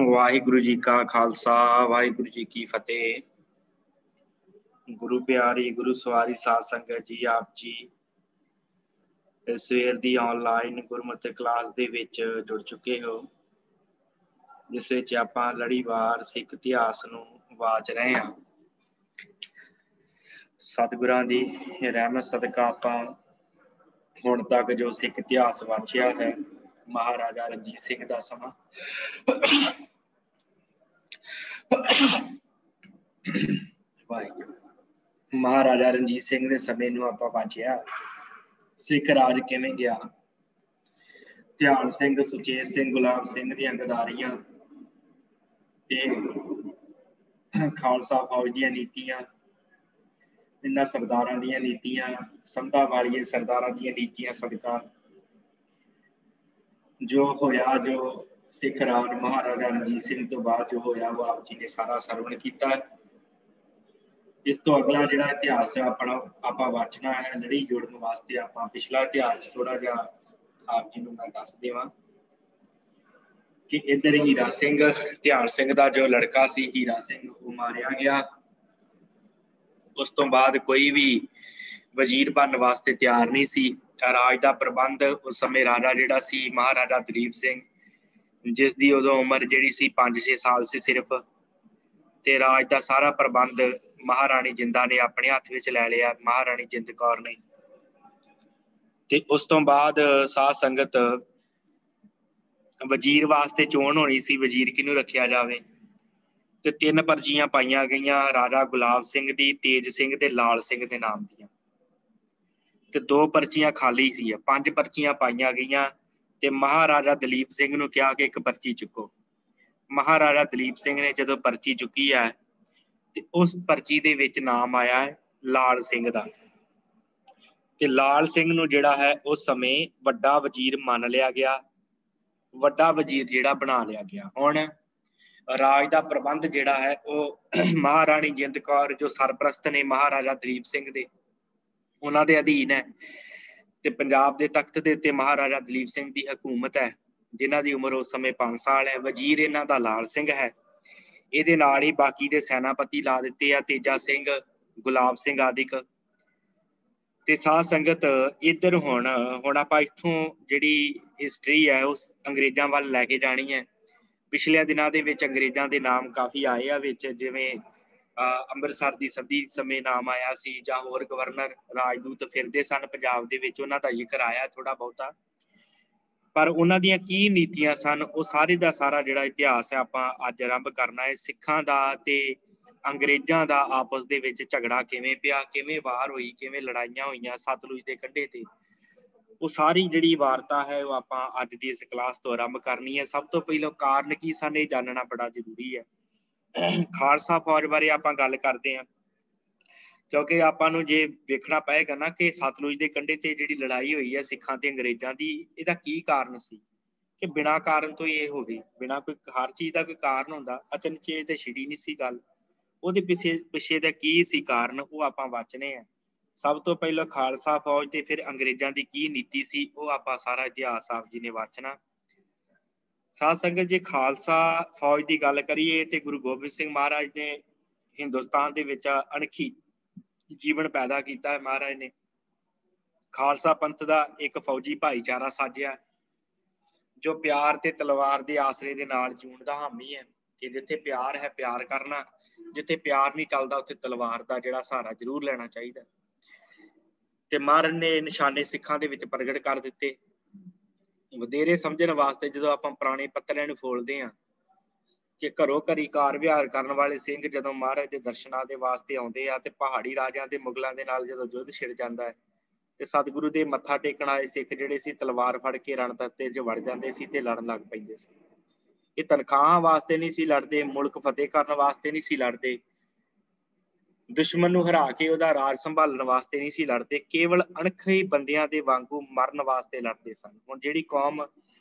वाहिगुरु जी का खालसा वाहिगुरु जी की फतेह। गुरु प्यारी गुरु सवारी साध संगत जी, आप जी सवेर दी ऑनलाइन गुरमतਿ क्लास दे विच जुड़ चुके हो, जिस विच आपां लड़ीवार सिख इतिहास नूं वाच रहे हैं। सतगुरां दी रहमत सदका आपां हुण तक जो सिख इतिहास वाचिया है, महाराजा रणजीत सिंह दा समा वाहिगुरू महाराजा रणजीत सिंह दे समय नूं आपां वाचिया। सिख राज किवें गया, ध्यान सिंह, सुचेत सिंह, गुलाब सिंह दीआं गदारियां ते खालसा फौज दीआं नीतियां, इन्हां सरदारां दीआं नीतियां, संधा वालिए सरदारां दीआं नीतियां सदका जो होया, जो सिख राज महाराजा रणजीत सिंह तो बाद जो होया वो आप जी ने सारा सरवण कीता है। इस तो अगला जिहड़ा इतिहास है अपना आपां वाचना है। लड़ी जोड़न वास्ते आपां पिछला इतिहास थोड़ा जिहा आप जी नूं मैं दस देवां कि इधर हीरा सिंह, ध्यान सिंह दा जो लड़का सी हीरा सिंह, वो मारिया गया। उस तो बाद कोई भी वजीर बनने वास्ते तैयार नहीं सी। राज दा प्रबंध उस समय राजा जिहड़ा सी महाराजा दलीप सिंह, जिस दी उदों उम्र जिहड़ी सी 5-6 साल सी सिर्फ, ते राज दा सारा प्रबंध महाराणी जिंदा ने अपने हत्थ विच लै लिया, महाराणी जिंद कौर ने। ते उस तो बाद साध संगत वजीर वास्ते चोण होनी सी, वजीर किहनूं रखिया जावे, ते 3 पर्चियां पाईयां गईयां राजा गुलाब सिंह दी, तेज सिंह ते लाल सिंह दे नाम दीयां, ते 2 पर्चियां खाली सी। 5 पर्चियां पाईयां गईयां ते महाराजा दलीप सिंह नूं कहा कि एक पर्ची चुको। महाराजा दलीप सिंह ने जदों पर्ची चुकी है ते उस पर्ची दे विच नाम आया है लाल सिंह दा, ते लाल सिंह नूं जिहड़ा है उस समय वड्डा वजीर मान लिया गया, वड्डा वजीर जिहड़ा बना लिया गया। हुण राज दा प्रबंध जिहड़ा है वो महाराणी जिंद कौर जो सरप्रस्त ने महाराजा दलीप सिंह दे, उन्हां दे अधीन है। ते पंजाब दे तख्त दे उत्ते महाराजा दलीप सिंह दी हुकूमत है, जिन्हां दी उम्र उस समय 5 साल है। वजीर इन्हां दा लाल सिंह है। ਇਹਦੇ ਨਾਲ ਹੀ ਬਾਕੀ ਦੇ ਸੈਨਾਪਤੀ ਲਾ ਦਿੱਤੇ ਆ, ਤੇਜਾ ਸਿੰਘ, ਗੁਲਾਬ ਸਿੰਘ ਆਦਿਕ। ਤੇ ਸਾਧ ਸੰਗਤ ਇੱਧਰ ਹੁਣ ਆਪਾਂ ਇੱਥੋਂ ਜਿਹੜੀ ਹਿਸਟਰੀ ਹੈ ਉਸ ਅੰਗਰੇਜ਼ਾਂ ਵੱਲ ਲੈ ਕੇ ਜਾਣੀ ਹੈ। ਪਿਛਲੇ ਦਿਨਾਂ ਦੇ ਵਿੱਚ ਅੰਗਰੇਜ਼ਾਂ ਦੇ ਨਾਮ ਕਾਫੀ ਆਏ ਆ ਵਿੱਚ, ਜਿਵੇਂ ਅੰਮ੍ਰਿਤਸਰ ਦੀ ਸੰਧੀ ਸਮੇਂ ਨਾਮ ਆਇਆ ਸੀ, ਜਾਂ ਹੋਰ ਗਵਰਨਰ ਰਾਜਦੂਤ ਫਿਰਦੇ ਸਨ ਪੰਜਾਬ ਦੇ ਵਿੱਚ, ਉਹਨਾਂ ਦਾ ਜ਼ਿਕਰ ਆਇਆ ਥੋੜਾ ਬਹੁਤਾ। ਪਰ ਉਹਨਾਂ ਦੀਆਂ ਕੀ ਨੀਤੀਆਂ ਸਨ, ਉਹ ਸਾਰੇ ਦਾ ਸਾਰਾ ਜਿਹੜਾ ਇਤਿਹਾਸ ਹੈ ਆਪਾਂ ਅੱਜ ਆਰੰਭ ਕਰਨਾ ਹੈ। ਸਿੱਖਾਂ ਦਾ ਤੇ ਅੰਗਰੇਜ਼ਾਂ ਦਾ ਆਪਸ ਦੇ ਵਿੱਚ ਝਗੜਾ ਕਿਵੇਂ ਪਿਆ, ਕਿਵੇਂ ਵਾਰ ਹੋਈ, ਕਿਵੇਂ ਲੜਾਈਆਂ ਹੋਈਆਂ ਸਤਲੁਜ ਦੇ ਕੰਢੇ ਤੇ, ਉਹ ਸਾਰੀ ਜਿਹੜੀ ਵਾਰਤਾ ਹੈ ਉਹ ਆਪਾਂ ਅੱਜ ਦੀ ਇਸ ਕਲਾਸ ਤੋਂ ਆਰੰਭ ਕਰਨੀ ਹੈ। ਸਭ ਤੋਂ ਪਹਿਲਾਂ ਕਾਰਨ ਕੀ ਸਨ ਇਹ ਜਾਣਨਾ ਬੜਾ ਜ਼ਰੂਰੀ ਹੈ। ਖਾਲਸਾ ਫੌਜ ਬਾਰੇ ਆਪਾਂ ਗੱਲ ਕਰਦੇ ਹਾਂ, ਕਿਉਂਕਿ ਆਪਾਂ ਨੂੰ ਜੇ ਵੇਖਣਾ ਪਏਗਾ ਨਾ ਕਿ ਸਤਲੁਜ ਦੇ ਕੰਢੇ ਤੇ ਜਿਹੜੀ ਲੜਾਈ ਹੋਈ ਹੈ ਸਿੱਖਾਂ ਤੇ ਅੰਗਰੇਜ਼ਾਂ ਦੀ, ਇਹਦਾ ਕੀ ਕਾਰਨ ਸੀ ਕਿ ਬਿਨਾਂ ਕਾਰਨ ਤੋਂ ਇਹ ਹੋ ਗਈ। ਬਿਨਾਂ ਕੋਈ ਹਰ ਚੀਜ਼ ਦਾ ਕੋਈ ਕਾਰਨ ਹੁੰਦਾ, ਅਚਨਚੇਤ ਤੇ ਛਿੜੀ ਨਹੀਂ ਸੀ ਗੱਲ। ਉਹਦੇ ਪਿੱਛੇ ਦਾ ਕੀ ਸੀ ਕਾਰਨ, ਉਹ ਆਪਾਂ ਵਾਚਨੇ ਆ। ਸਭ ਤੋਂ ਪਹਿਲਾਂ ਖਾਲਸਾ ਫੌਜ ਤੇ ਫਿਰ ਅੰਗਰੇਜ਼ਾਂ ਦੀ ਕੀ ਨੀਤੀ ਸੀ, ਉਹ ਆਪਾਂ ਸਾਰਾ ਇਤਿਹਾਸ ਆਪ ਜੀ ਨੇ ਵਾਚਣਾ। ਸਾਧ ਸੰਗਤ ਜੇ ਖਾਲਸਾ ਫੌਜ ਦੀ ਗੱਲ ਕਰੀਏ ਤੇ ਗੁਰੂ ਗੋਬਿੰਦ ਸਿੰਘ ਮਹਾਰਾਜ ਨੇ ਹਿੰਦੁਸਤਾਨ ਦੇ ਵਿੱਚ ਅਣਖੀ ਜੀਵਨ ਪੈਦਾ ਕੀਤਾ ਹੈ। ਮਹਾਰਾਜ ਨੇ ਖਾਲਸਾ ਪੰਥ ਦਾ ਇੱਕ ਫੌਜੀ ਭਾਈਚਾਰਾ ਸਾਜਿਆ, ਜੋ ਪਿਆਰ ਤੇ ਤਲਵਾਰ ਦੇ ਆਸਰੇ ਦੇ ਨਾਲ ਜੂਣ ਦਾ ਹਾਮੀ ਹੈ ਕਿ ਜਿੱਥੇ ਪਿਆਰ ਹੈ ਪਿਆਰ ਕਰਨਾ, ਜਿੱਥੇ ਪਿਆਰ ਨਹੀਂ ਚੱਲਦਾ ਉੱਥੇ ਤਲਵਾਰ ਦਾ ਜਿਹੜਾ ਸਹਾਰਾ ਜ਼ਰੂਰ ਲੈਣਾ ਚਾਹੀਦਾ। ਤੇ ਮਹਾਰਾਜ ਨੇ ਨਿਸ਼ਾਨੇ ਸਿੱਖਾਂ ਦੇ ਵਿੱਚ ਪ੍ਰਗਟ ਕਰ ਦਿੱਤੇ। ਵਧੇਰੇ ਸਮਝਣ ਵਾਸਤੇ ਜਦੋਂ ਆਪਾਂ ਪੁਰਾਣੇ ਪੱਤਰਿਆਂ ਨੂੰ ਫੋਲਦੇ ਹਾਂ ਕਿ ਘਰੋਂ ਘਰੀ ਕਾਰ ਵਿਹਾਰ ਕਰਨ ਵਾਲੇ ਸਿੰਘ ਜਦੋਂ ਮਹਾਰਾਜ ਦੇ ਦਰਸ਼ਨਾਂ ਦੇ ਵਾਸਤੇ ਆਉਂਦੇ ਆ ਤੇ ਪਹਾੜੀ ਰਾਜਿਆਂ ਤੇ ਮੁਗਲਾਂ ਦੇ ਨਾਲ ਜਦੋਂ ਯੁੱਧ ਛਿੜ ਜਾਂਦਾ ਹੈ ਤੇ ਸਤਿਗੁਰੂ ਦੇ ਮੱਥਾ ਟੇਕਣ ਆਏ ਸਿੱਖ ਜਿਹੜੇ ਸੀ ਤਲਵਾਰ ਫੜ ਕੇ ਰਣ ਤੱਤੇ 'ਚ ਵੜ ਜਾਂਦੇ ਸੀ ਤੇ ਲੜਨ ਲੱਗ ਪੈਂਦੇ ਸੀ। ਇਹ ਤਨਖਾਹਾਂ ਵਾਸਤੇ ਨਹੀਂ ਸੀ ਲੜਦੇ, ਮੁਲਕ ਫਤਿਹ ਕਰਨ ਵਾਸਤੇ ਨਹੀਂ ਸੀ ਲੜਦੇ, ਦੁਸ਼ਮਣ ਨੂੰ ਹਰਾ ਕੇ ਉਹਦਾ ਰਾਜ ਸੰਭਾਲਣ ਵਾਸਤੇ ਨਹੀਂ ਸੀ ਲੜਦੇ, ਕੇਵਲ ਅਣਖੀ ਬੰਦਿਆਂ ਦੇ ਵਾਂਗੂ ਮਰਨ ਵਾਸਤੇ ਲੜਦੇ ਸਨ। ਹੁਣ ਜਿਹੜੀ ਕੌਮ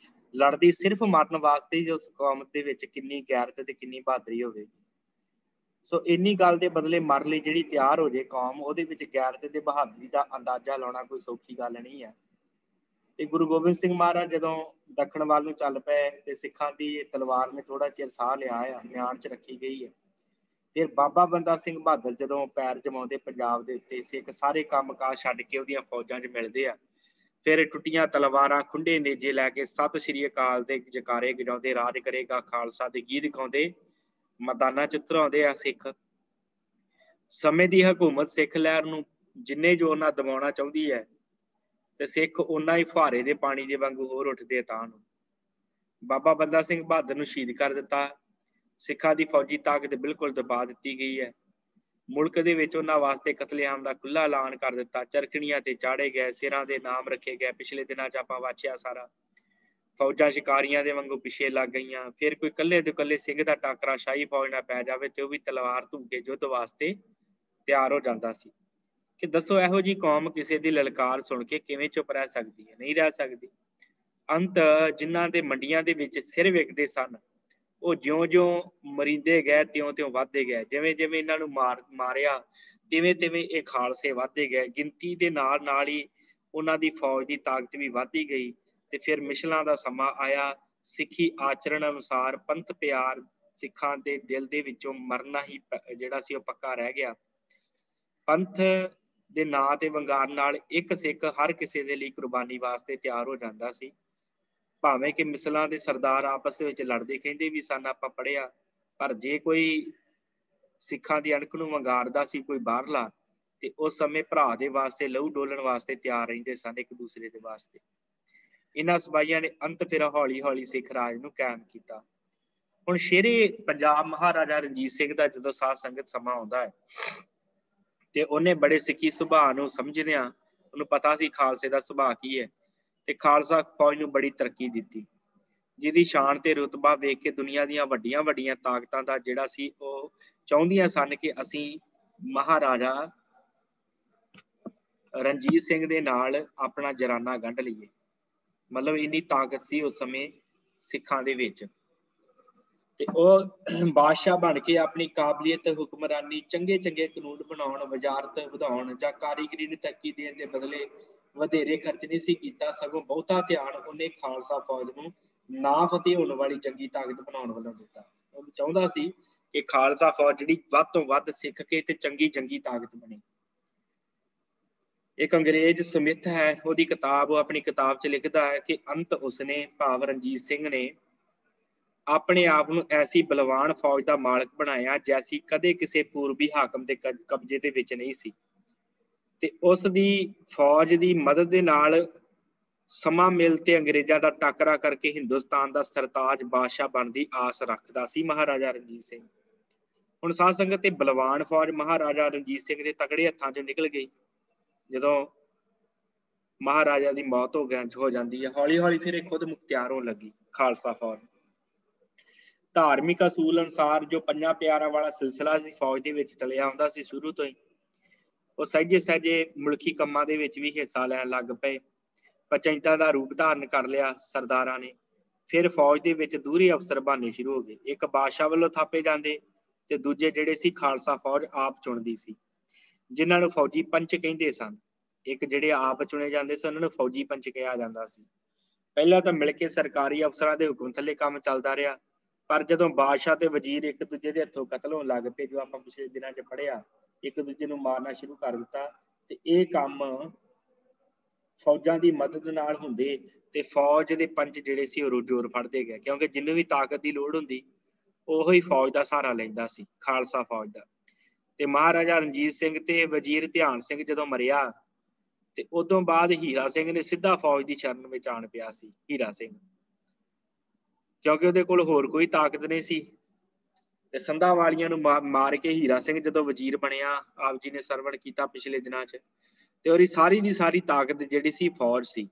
ਲੜਦੀ ਸਿਰਫ ਮਰਨ ਵਾਸਤੇ ਹੀ, ਉਸ ਕੌਮ ਦੇ ਵਿੱਚ ਕਿੰਨੀ ਗੈਰਤ ਤੇ ਕਿੰਨੀ ਬਹਾਦਰੀ ਹੋਵੇਗੀ। ਸੋ ਇੰਨੀ ਗੱਲ ਦੇ ਬਦਲੇ ਮਰਨ ਲਈ ਜਿਹੜੀ ਤਿਆਰ ਹੋ ਜੇ ਕੌਮ, ਉਹਦੇ ਵਿੱਚ ਗੈਰਤ ਤੇ ਬਹਾਦਰੀ ਦਾ ਅੰਦਾਜ਼ਾ ਲਾਉਣਾ ਕੋਈ ਸੌਖੀ ਗੱਲ ਨਹੀਂ ਹੈ। ਤੇ ਗੁਰੂ ਗੋਬਿੰਦ ਸਿੰਘ ਮਹਾਰਾਜ ਜਦੋਂ ਦੱਖਣ ਵੱਲ ਨੂੰ ਚੱਲ ਪਏ ਤੇ ਸਿੱਖਾਂ ਦੀ ਤਲਵਾਰ ਨੇ ਥੋੜਾ ਚਿਰ ਸਾਹ ਲਿਆ ਆ, ਮਿਆਨ ਚ ਰੱਖੀ ਗਈ ਹੈ। ਫਿਰ ਬਾਬਾ ਬੰਦਾ ਸਿੰਘ ਬਹਾਦਰ ਜਦੋਂ ਪੈਰ ਜਮਾਉਂਦੇ ਪੰਜਾਬ ਦੇ ਉੱਤੇ, ਸਿੱਖ ਸਾਰੇ ਕੰਮ ਕਾਜ ਛੱਡ ਕੇ ਉਹਦੀਆਂ ਫੌਜਾਂ 'ਚ ਮਿਲਦੇ ਆ। ਫਿਰ ਟੁੱਟੀਆਂ ਤਲਵਾਰਾਂ, ਖੁੰਡੇ ਨੇਜੇ ਲੈ ਕੇ ਸਤਿ ਸ੍ਰੀ ਅਕਾਲ ਦੇ ਜਕਾਰੇ ਗਜਾਉਂਦੇ, ਰਾਜ ਕਰੇਗਾ ਖਾਲਸਾ ਦੇ ਗੀਤ ਗਾਉਂਦੇ ਮੈਦਾਨਾਂ 'ਚ ਉਤਰਾਉਂਦੇ ਆ ਸਿੱਖ। ਸਮੇਂ ਦੀ ਹਕੂਮਤ ਸਿੱਖ ਲਹਿਰ ਨੂੰ ਜਿੰਨੇ ਜ਼ੋਰ ਨਾਲ ਦਬਾਉਣਾ ਚਾਹੁੰਦੀ ਹੈ ਤੇ ਸਿੱਖ ਉਹਨਾਂ ਹੀ ਫੁਹਾਰੇ ਦੇ ਪਾਣੀ ਦੇ ਵਾਂਗੂ ਹੋਰ ਉੱਠਦੇ ਤਾਂ ਨੂੰ। ਬਾਬਾ ਬੰਦਾ ਸਿੰਘ ਬਹਾਦਰ ਨੂੰ ਸ਼ਹੀਦ ਕਰ ਦਿੱਤਾ। ਸਿੱਖਾਂ ਦੀ ਫੌਜੀ ਤਾਕਤ ਬਿਲਕੁਲ ਦਬਾ ਦਿੱਤੀ ਗਈ ਹੈ। ਮੁਲਕ ਦੇ ਵਿੱਚ ਉਹਨਾਂ ਵਾਸਤੇ ਕਤਲੇਆਮ ਦਾ ਖੁੱਲ੍ਹਾ ਐਲਾਨ ਕਰ ਦਿੱਤਾ। ਚਰਖੜੀਆਂ ਤੇ ਚਾੜੇ ਗਏ, ਸਿਰਾਂ ਦੇ ਨਾਮ ਰੱਖੇ ਗਏ। ਪਿਛਲੇ ਦਿਨਾਂ 'ਚ ਆਪਾਂ ਵਾਚਿਆ ਸਾਰਾ। ਫੌਜਾਂ ਸ਼ਿਕਾਰੀਆਂ ਦੇ ਵਾਂਗੂ ਪਿੱਛੇ ਲੱਗ ਗਈਆਂ। ਫਿਰ ਕੋਈ ਇਕੱਲੇ ਤੋਂ ਇਕੱਲੇ ਸਿੰਘ ਦਾ ਟਾਕਰਾ ਸ਼ਾਹੀ ਫੌਜ ਨਾਲ ਪੈ ਜਾਵੇ ਤੇ ਉਹ ਵੀ ਤਲਵਾਰ ਧੂਕ ਕੇ ਯੁੱਧ ਵਾਸਤੇ ਤਿਆਰ ਹੋ ਜਾਂਦਾ ਸੀ। ਕਿ ਦੱਸੋ ਇਹੋ ਜਿਹੀ ਕੌਮ ਕਿਸੇ ਦੀ ਲਲਕਾਰ ਸੁਣ ਕੇ ਕਿਵੇਂ ਚੁੱਪ ਰਹਿ ਸਕਦੀ ਹੈ? ਨਹੀਂ ਰਹਿ ਸਕਦੀ। ਅੰਤ ਜਿਨ੍ਹਾਂ ਦੇ ਮੰਡੀਆਂ ਦੇ ਵਿੱਚ ਸਿਰ ਵਿਕਦੇ ਸਨ, ਉਹ ਜਿਉਂ-ਜਿਉਂ ਮਰੀਂਦੇ ਗਏ ਤਿਉਂ-ਤਿਉਂ ਵੱਧਦੇ ਗਏ। ਜਿਵੇਂ-ਜਿਵੇਂ ਇਹਨਾਂ ਨੂੰ ਮਾਰਿਆ ਤਿਵੇਂ-ਤਿਵੇਂ ਇਹ ਖਾਲਸੇ ਵੱਧਦੇ ਗਏ। ਗਿਣਤੀ ਦੇ ਨਾਲ ਹੀ ਉਹਨਾਂ ਦੀ ਫੌਜ ਦੀ ਤਾਕਤ ਵੀ ਵੱਧਦੀ ਗਈ। ਤੇ ਫਿਰ ਮਿਸ਼ਲਾਂ ਦਾ ਸਮਾਂ ਆਇਆ। ਸਿੱਖੀ ਆਚਰਣ ਅਨੁਸਾਰ ਪੰਥ ਪਿਆਰ ਸਿੱਖਾਂ ਦੇ ਦਿਲ ਦੇ ਵਿੱਚੋਂ ਮਰਨਾ ਹੀ ਜਿਹੜਾ ਸੀ ਉਹ ਪੱਕਾ ਰਹਿ ਗਿਆ। ਪੰਥ ਦੇ ਨਾਂ ਤੇ ਵੰਗਾਰ ਨਾਲ ਇੱਕ ਸਿੱਖ ਹਰ ਕਿਸੇ ਦੇ ਲਈ ਕੁਰਬਾਨੀ ਵਾਸਤੇ ਤਿਆਰ ਹੋ ਜਾਂਦਾ ਸੀ। ਭਾਵੇਂ ਕਿ ਮਿਸਲਾਂ ਦੇ ਸਰਦਾਰ ਆਪਸ ਵਿੱਚ ਲੜਦੇ, ਕਹਿੰਦੇ ਵੀ ਸਨ ਆਪਾਂ ਪੜ੍ਹਿਆ, ਪਰ ਜੇ ਕੋਈ ਸਿੱਖਾਂ ਦੀ ਅਣਖ ਨੂੰ ਵੰਗਾਰਦਾ ਸੀ ਕੋਈ ਬਾਹਰਲਾ, ਤੇ ਉਸ ਸਮੇਂ ਭਰਾ ਦੇ ਵਾਸਤੇ ਲਹੂ ਡੋਲਣ ਵਾਸਤੇ ਤਿਆਰ ਰਹਿੰਦੇ ਸਨ ਇੱਕ ਦੂਸਰੇ ਦੇ ਵਾਸਤੇ। ਇਹਨਾਂ ਸਿਪਾਹੀਆਂ ਨੇ ਅੰਤ ਫਿਰ ਹੌਲੀ ਹੌਲੀ ਸਿੱਖ ਰਾਜ ਨੂੰ ਕਾਇਮ ਕੀਤਾ। ਹੁਣ ਸ਼ੇਰੇ ਪੰਜਾਬ ਮਹਾਰਾਜਾ ਰਣਜੀਤ ਸਿੰਘ ਦਾ ਜਦੋਂ ਸਾਧ ਸੰਗਤ ਸਮਾਂ ਆਉਂਦਾ ਹੈ ਤੇ ਉਹਨੇ ਬੜੇ ਸਿੱਖੀ ਸੁਭਾਅ ਨੂੰ ਸਮਝਦਿਆਂ, ਉਹਨੂੰ ਪਤਾ ਸੀ ਖਾਲਸੇ ਦਾ ਸੁਭਾਅ ਕੀ ਹੈ, ਤੇ ਖਾਲਸਾ ਫੌਜ ਨੂੰ ਬੜੀ ਤਰੱਕੀ ਦਿੱਤੀ, ਜਿਹਦੀ ਸ਼ਾਨ ਤੇ ਰੁਤਬਾ ਵੇਖ ਕੇ ਦੁਨੀਆ ਦੀਆਂ ਵੱਡੀਆਂ ਵੱਡੀਆਂ ਤਾਕਤਾਂ ਦਾ ਜਿਹੜਾ ਸੀ ਉਹ ਚਾਹੁੰਦੀਆਂ ਸਨ ਕਿ ਅਸੀਂ ਮਹਾਰਾਜਾ ਰਣਜੀਤ ਸਿੰਘ ਦੇ ਨਾਲ ਆਪਣਾ ਜਰਾਨਾ ਗੰਢ ਲਈਏ। ਮਤਲਬ ਇੰਨੀ ਤਾਕਤ ਸੀ ਉਸ ਸਮੇਂ ਸਿੱਖਾਂ ਦੇ ਵਿੱਚ। ਤੇ ਉਹ ਬਾਦਸ਼ਾਹ ਬਣ ਕੇ ਆਪਣੀ ਕਾਬਲੀਅਤ, ਹੁਕਮਰਾਨੀ, ਚੰਗੇ ਚੰਗੇ ਕਾਨੂੰਨ ਬਣਾਉਣ, ਵਜ਼ਾਰਤ ਵਧਾਉਣ ਜਾਂ ਕਾਰੀਗਰੀ ਨੂੰ ਤਰੱਕੀ ਦੇਣ ਦੇ ਬਦਲੇ ਵਧੇਰੇ ਖਰਚ ਨਹੀਂ ਸੀ ਕੀਤਾ, ਸਗੋਂ ਬਹੁਤਾ ਧਿਆਨ ਉਹਨੇ ਖਾਲਸਾ ਫੌਜ ਨੂੰ ਨਾ ਫਤਿਹ ਹੋਣ ਵਾਲੀ ਚੰਗੀ ਤਾਕਤ ਬਣਾਉਣ ਵੱਲੋਂ ਦਿੱਤਾ। ਉਹ ਚਾਹੁੰਦਾ ਸੀ ਕਿ ਖਾਲਸਾ ਫੌਜ ਜਿਹੜੀ ਵੱਧ ਤੋਂ ਵੱਧ ਸਿੱਖ ਕੇ ਤੇ ਚੰਗੀ ਜੰਗੀ ਤਾਕਤ ਬਣੇ। ਇੱਕ ਅੰਗਰੇਜ਼ ਸਮਿਥ ਹੈ, ਉਹਦੀ ਕਿਤਾਬ, ਉਹ ਆਪਣੀ ਕਿਤਾਬ 'ਚ ਲਿਖਦਾ ਹੈ ਕਿ ਅੰਤ ਉਸਨੇ, ਭਾਵ ਰਣਜੀਤ ਸਿੰਘ ਨੇ, ਆਪਣੇ ਆਪ ਨੂੰ ਐਸੀ ਬਲਵਾਨ ਫੌਜ ਦਾ ਮਾਲਕ ਬਣਾਇਆ ਜੈਸੀ ਕਦੇ ਕਿਸੇ ਪੂਰਬੀ ਹਾਕਮ ਦੇ ਕਬਜ਼ੇ ਦੇ ਵਿੱਚ ਨਹੀਂ ਸੀ। ਤੇ ਉਸ ਦੀ ਫੌਜ ਦੀ ਮਦਦ ਦੇ ਨਾਲ ਸਮਾਂ ਮਿਲ ਤੇ ਅੰਗਰੇਜ਼ਾਂ ਦਾ ਟਾਕਰਾ ਕਰਕੇ ਹਿੰਦੁਸਤਾਨ ਦਾ ਸਰਤਾਜ ਬਾਦਸ਼ਾਹ ਬਣਨ ਦੀ ਆਸ ਰੱਖਦਾ ਸੀ ਮਹਾਰਾਜਾ ਰਣਜੀਤ ਸਿੰਘ। ਹੁਣ ਸਾਧ ਸੰਗਤ ਤੇ ਬਲਵਾਨ ਫੌਜ ਮਹਾਰਾਜਾ ਰਣਜੀਤ ਸਿੰਘ ਦੇ ਤਕੜੇ ਹੱਥਾਂ 'ਚੋਂ ਨਿਕਲ ਗਈ। ਜਦੋਂ ਮਹਾਰਾਜਾ ਦੀ ਮੌਤ ਹੋ ਜਾਂਦੀ ਹੈ, ਹੌਲੀ ਹੌਲੀ ਫਿਰ ਇਹ ਖੁਦ ਮੁਖਤਿਆਰ ਹੋਣ ਲੱਗੀ ਖਾਲਸਾ ਫੌਜ। ਧਾਰਮਿਕ ਅਸੂਲ ਅਨੁਸਾਰ ਜੋ ਪੰਜਾਂ ਪਿਆਰਾਂ ਵਾਲਾ ਸਿਲਸਿਲਾ ਸੀ ਫੌਜ ਦੇ ਵਿੱਚ ਚੱਲਿਆ ਆਉਂਦਾ ਸੀ ਸ਼ੁਰੂ ਤੋਂ ਹੀ, ਉਹ ਸਹਿਜੇ ਸਹਿਜੇ ਮੁਲਕੀ ਕੰਮਾਂ ਦੇ ਵਿੱਚ ਵੀ ਹਿੱਸਾ ਲੈਣ ਲੱਗ ਪਏ। ਪੰਚਾਇਤਾਂ ਦਾ ਰੂਪ ਧਾਰਨ ਕਰ ਲਿਆ ਸਰਦਾਰਾਂ ਨੇ। ਫਿਰ ਫੌਜ ਦੇ ਵਿੱਚ ਦੂਹਰੇ ਅਫਸਰ ਬਣਨੇ ਸ਼ੁਰੂ ਹੋ ਗਏ। ਇੱਕ ਬਾਦਸ਼ਾਹ ਵੱਲੋਂ ਥਾਪੇ ਜਾਂਦੇ ਤੇ ਦੂਜੇ ਜਿਹੜੇ ਸੀ ਖਾਲਸਾ ਫੌਜ ਆਪ ਚੁਣਦੀ ਸੀ, ਜਿਨ੍ਹਾਂ ਨੂੰ ਫੌਜੀ ਪੰਚ ਕਹਿੰਦੇ ਸਨ। ਇੱਕ ਜਿਹੜੇ ਆਪ ਚੁਣੇ ਜਾਂਦੇ ਸਨ ਉਹਨਾਂ ਨੂੰ ਫੌਜੀ ਪੰਚ ਕਿਹਾ ਜਾਂਦਾ ਸੀ। ਪਹਿਲਾਂ ਤਾਂ ਮਿਲ ਕੇ ਸਰਕਾਰੀ ਅਫਸਰਾਂ ਦੇ ਹੁਕਮ ਥੱਲੇ ਕੰਮ ਚੱਲਦਾ ਰਿਹਾ, ਪਰ ਜਦੋਂ ਬਾਦਸ਼ਾਹ ਤੇ ਵਜ਼ੀਰ ਇੱਕ ਦੂਜੇ ਦੇ ਹੱਥੋਂ ਕਤਲ ਹੋਣ ਲੱਗ ਪਏ, ਜੋ ਆਪਾਂ ਪਿਛਲੇ ਦਿਨਾਂ 'ਚ ਪੜ੍ਹਿਆ, ਇੱਕ ਦੂਜੇ ਨੂੰ ਮਾਰਨਾ ਸ਼ੁਰੂ ਕਰ ਦਿੱਤਾ, ਤੇ ਇਹ ਕੰਮ ਫੌਜਾਂ ਦੀ ਮਦਦ ਨਾਲ ਹੁੰਦੇ ਤੇ ਫੌਜ ਦੇ ਪੰਚ ਜਿਹੜੇ ਸੀ ਉਹ ਜ਼ੋਰ ਫੜਦੇ ਗਏ, ਕਿਉਂਕਿ ਜਿਹਨੂੰ ਵੀ ਤਾਕਤ ਦੀ ਲੋੜ ਹੁੰਦੀ ਉਹੀ ਹੀ ਫੌਜ ਦਾ ਸਹਾਰਾ ਲੈਂਦਾ ਸੀ, ਖਾਲਸਾ ਫੌਜ ਦਾ। ਤੇ ਮਹਾਰਾਜਾ ਰਣਜੀਤ ਸਿੰਘ ਤੇ ਵਜ਼ੀਰ ਧਿਆਨ ਸਿੰਘ ਜਦੋਂ ਮਰਿਆ ਤੇ ਉਦੋਂ ਬਾਅਦ ਹੀਰਾ ਸਿੰਘ ਨੇ ਸਿੱਧਾ ਫੌਜ ਦੀ ਸ਼ਰਨ ਵਿੱਚ ਆਣ ਪਿਆ ਸੀ। ਹੀਰਾ ਸਿੰਘ, ਕਿਉਂਕਿ ਉਹਦੇ ਕੋਲ ਹੋਰ ਕੋਈ ਤਾਕਤ ਨਹੀਂ ਸੀ। ਤੇ ਸੰਧਾਂ ਵਾਲੀਆਂ ਨੂੰ ਮਾਰ ਕੇ ਹੀਰਾ ਸਿੰਘ ਜਦੋਂ ਵਜ਼ੀਰ ਬਣਿਆ, ਆਪ ਜੀ ਨੇ ਸਰਵਣ ਕੀਤਾ ਪਿਛਲੇ ਦਿਨਾਂ 'ਚ, ਤੇ ਉਹਦੀ ਸਾਰੀ ਦੀ ਸਾਰੀ ਤਾਕਤ ਜਿਹੜੀ ਸੀ ਫੌਜ ਸੀ।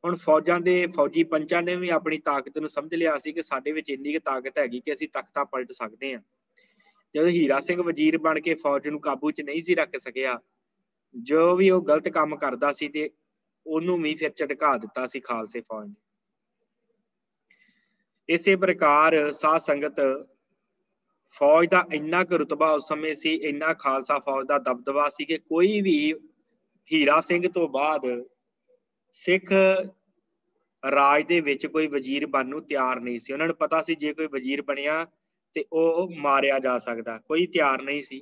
ਹੁਣ ਫੌਜਾਂ ਦੇ ਫੌਜੀ ਪੰਚਾਂ ਨੇ ਵੀ ਆਪਣੀ ਤਾਕਤ ਨੂੰ ਸਮਝ ਲਿਆ ਸੀ ਕਿ ਸਾਡੇ ਵਿੱਚ ਇੰਨੀ ਕੁ ਤਾਕਤ ਹੈਗੀ ਕਿ ਅਸੀਂ ਤਖਤਾ ਪਲਟ ਸਕਦੇ ਹਾਂ। ਜਦੋਂ ਹੀਰਾ ਸਿੰਘ ਵਜ਼ੀਰ ਬਣ ਕੇ ਫੌਜ ਨੂੰ ਕਾਬੂ 'ਚ ਨਹੀਂ ਸੀ ਰੱਖ ਸਕਿਆ, ਜੋ ਵੀ ਉਹ ਗਲਤ ਕੰਮ ਕਰਦਾ ਸੀ ਤੇ ਉਹਨੂੰ ਵੀ ਫਿਰ ਝਟਕਾ ਦਿੱਤਾ ਸੀ ਖਾਲਸੇ ਫੌਜ ਨੇ। ਇਸੇ ਪ੍ਰਕਾਰ ਸਾਧ ਸੰਗਤ ਫੌਜ ਦਾ ਇੰਨਾ ਕੁ ਰੁਤਬਾ ਉਸ ਸਮੇਂ ਸੀ, ਇੰਨਾ ਖਾਲਸਾ ਫੌਜ ਦਾ ਦਬਦਬਾ ਸੀ ਕਿ ਕੋਈ ਵੀ ਹੀਰਾ ਸਿੰਘ ਤੋਂ ਬਾਅਦ सिख राज दे विच कोई वजीर बनन नूं तैयार नहीं सी। उन्हां नूं पता सी जे कोई वजीर बनिया ते ओह मारिया जा सकदा, कोई तैयार नहीं सी।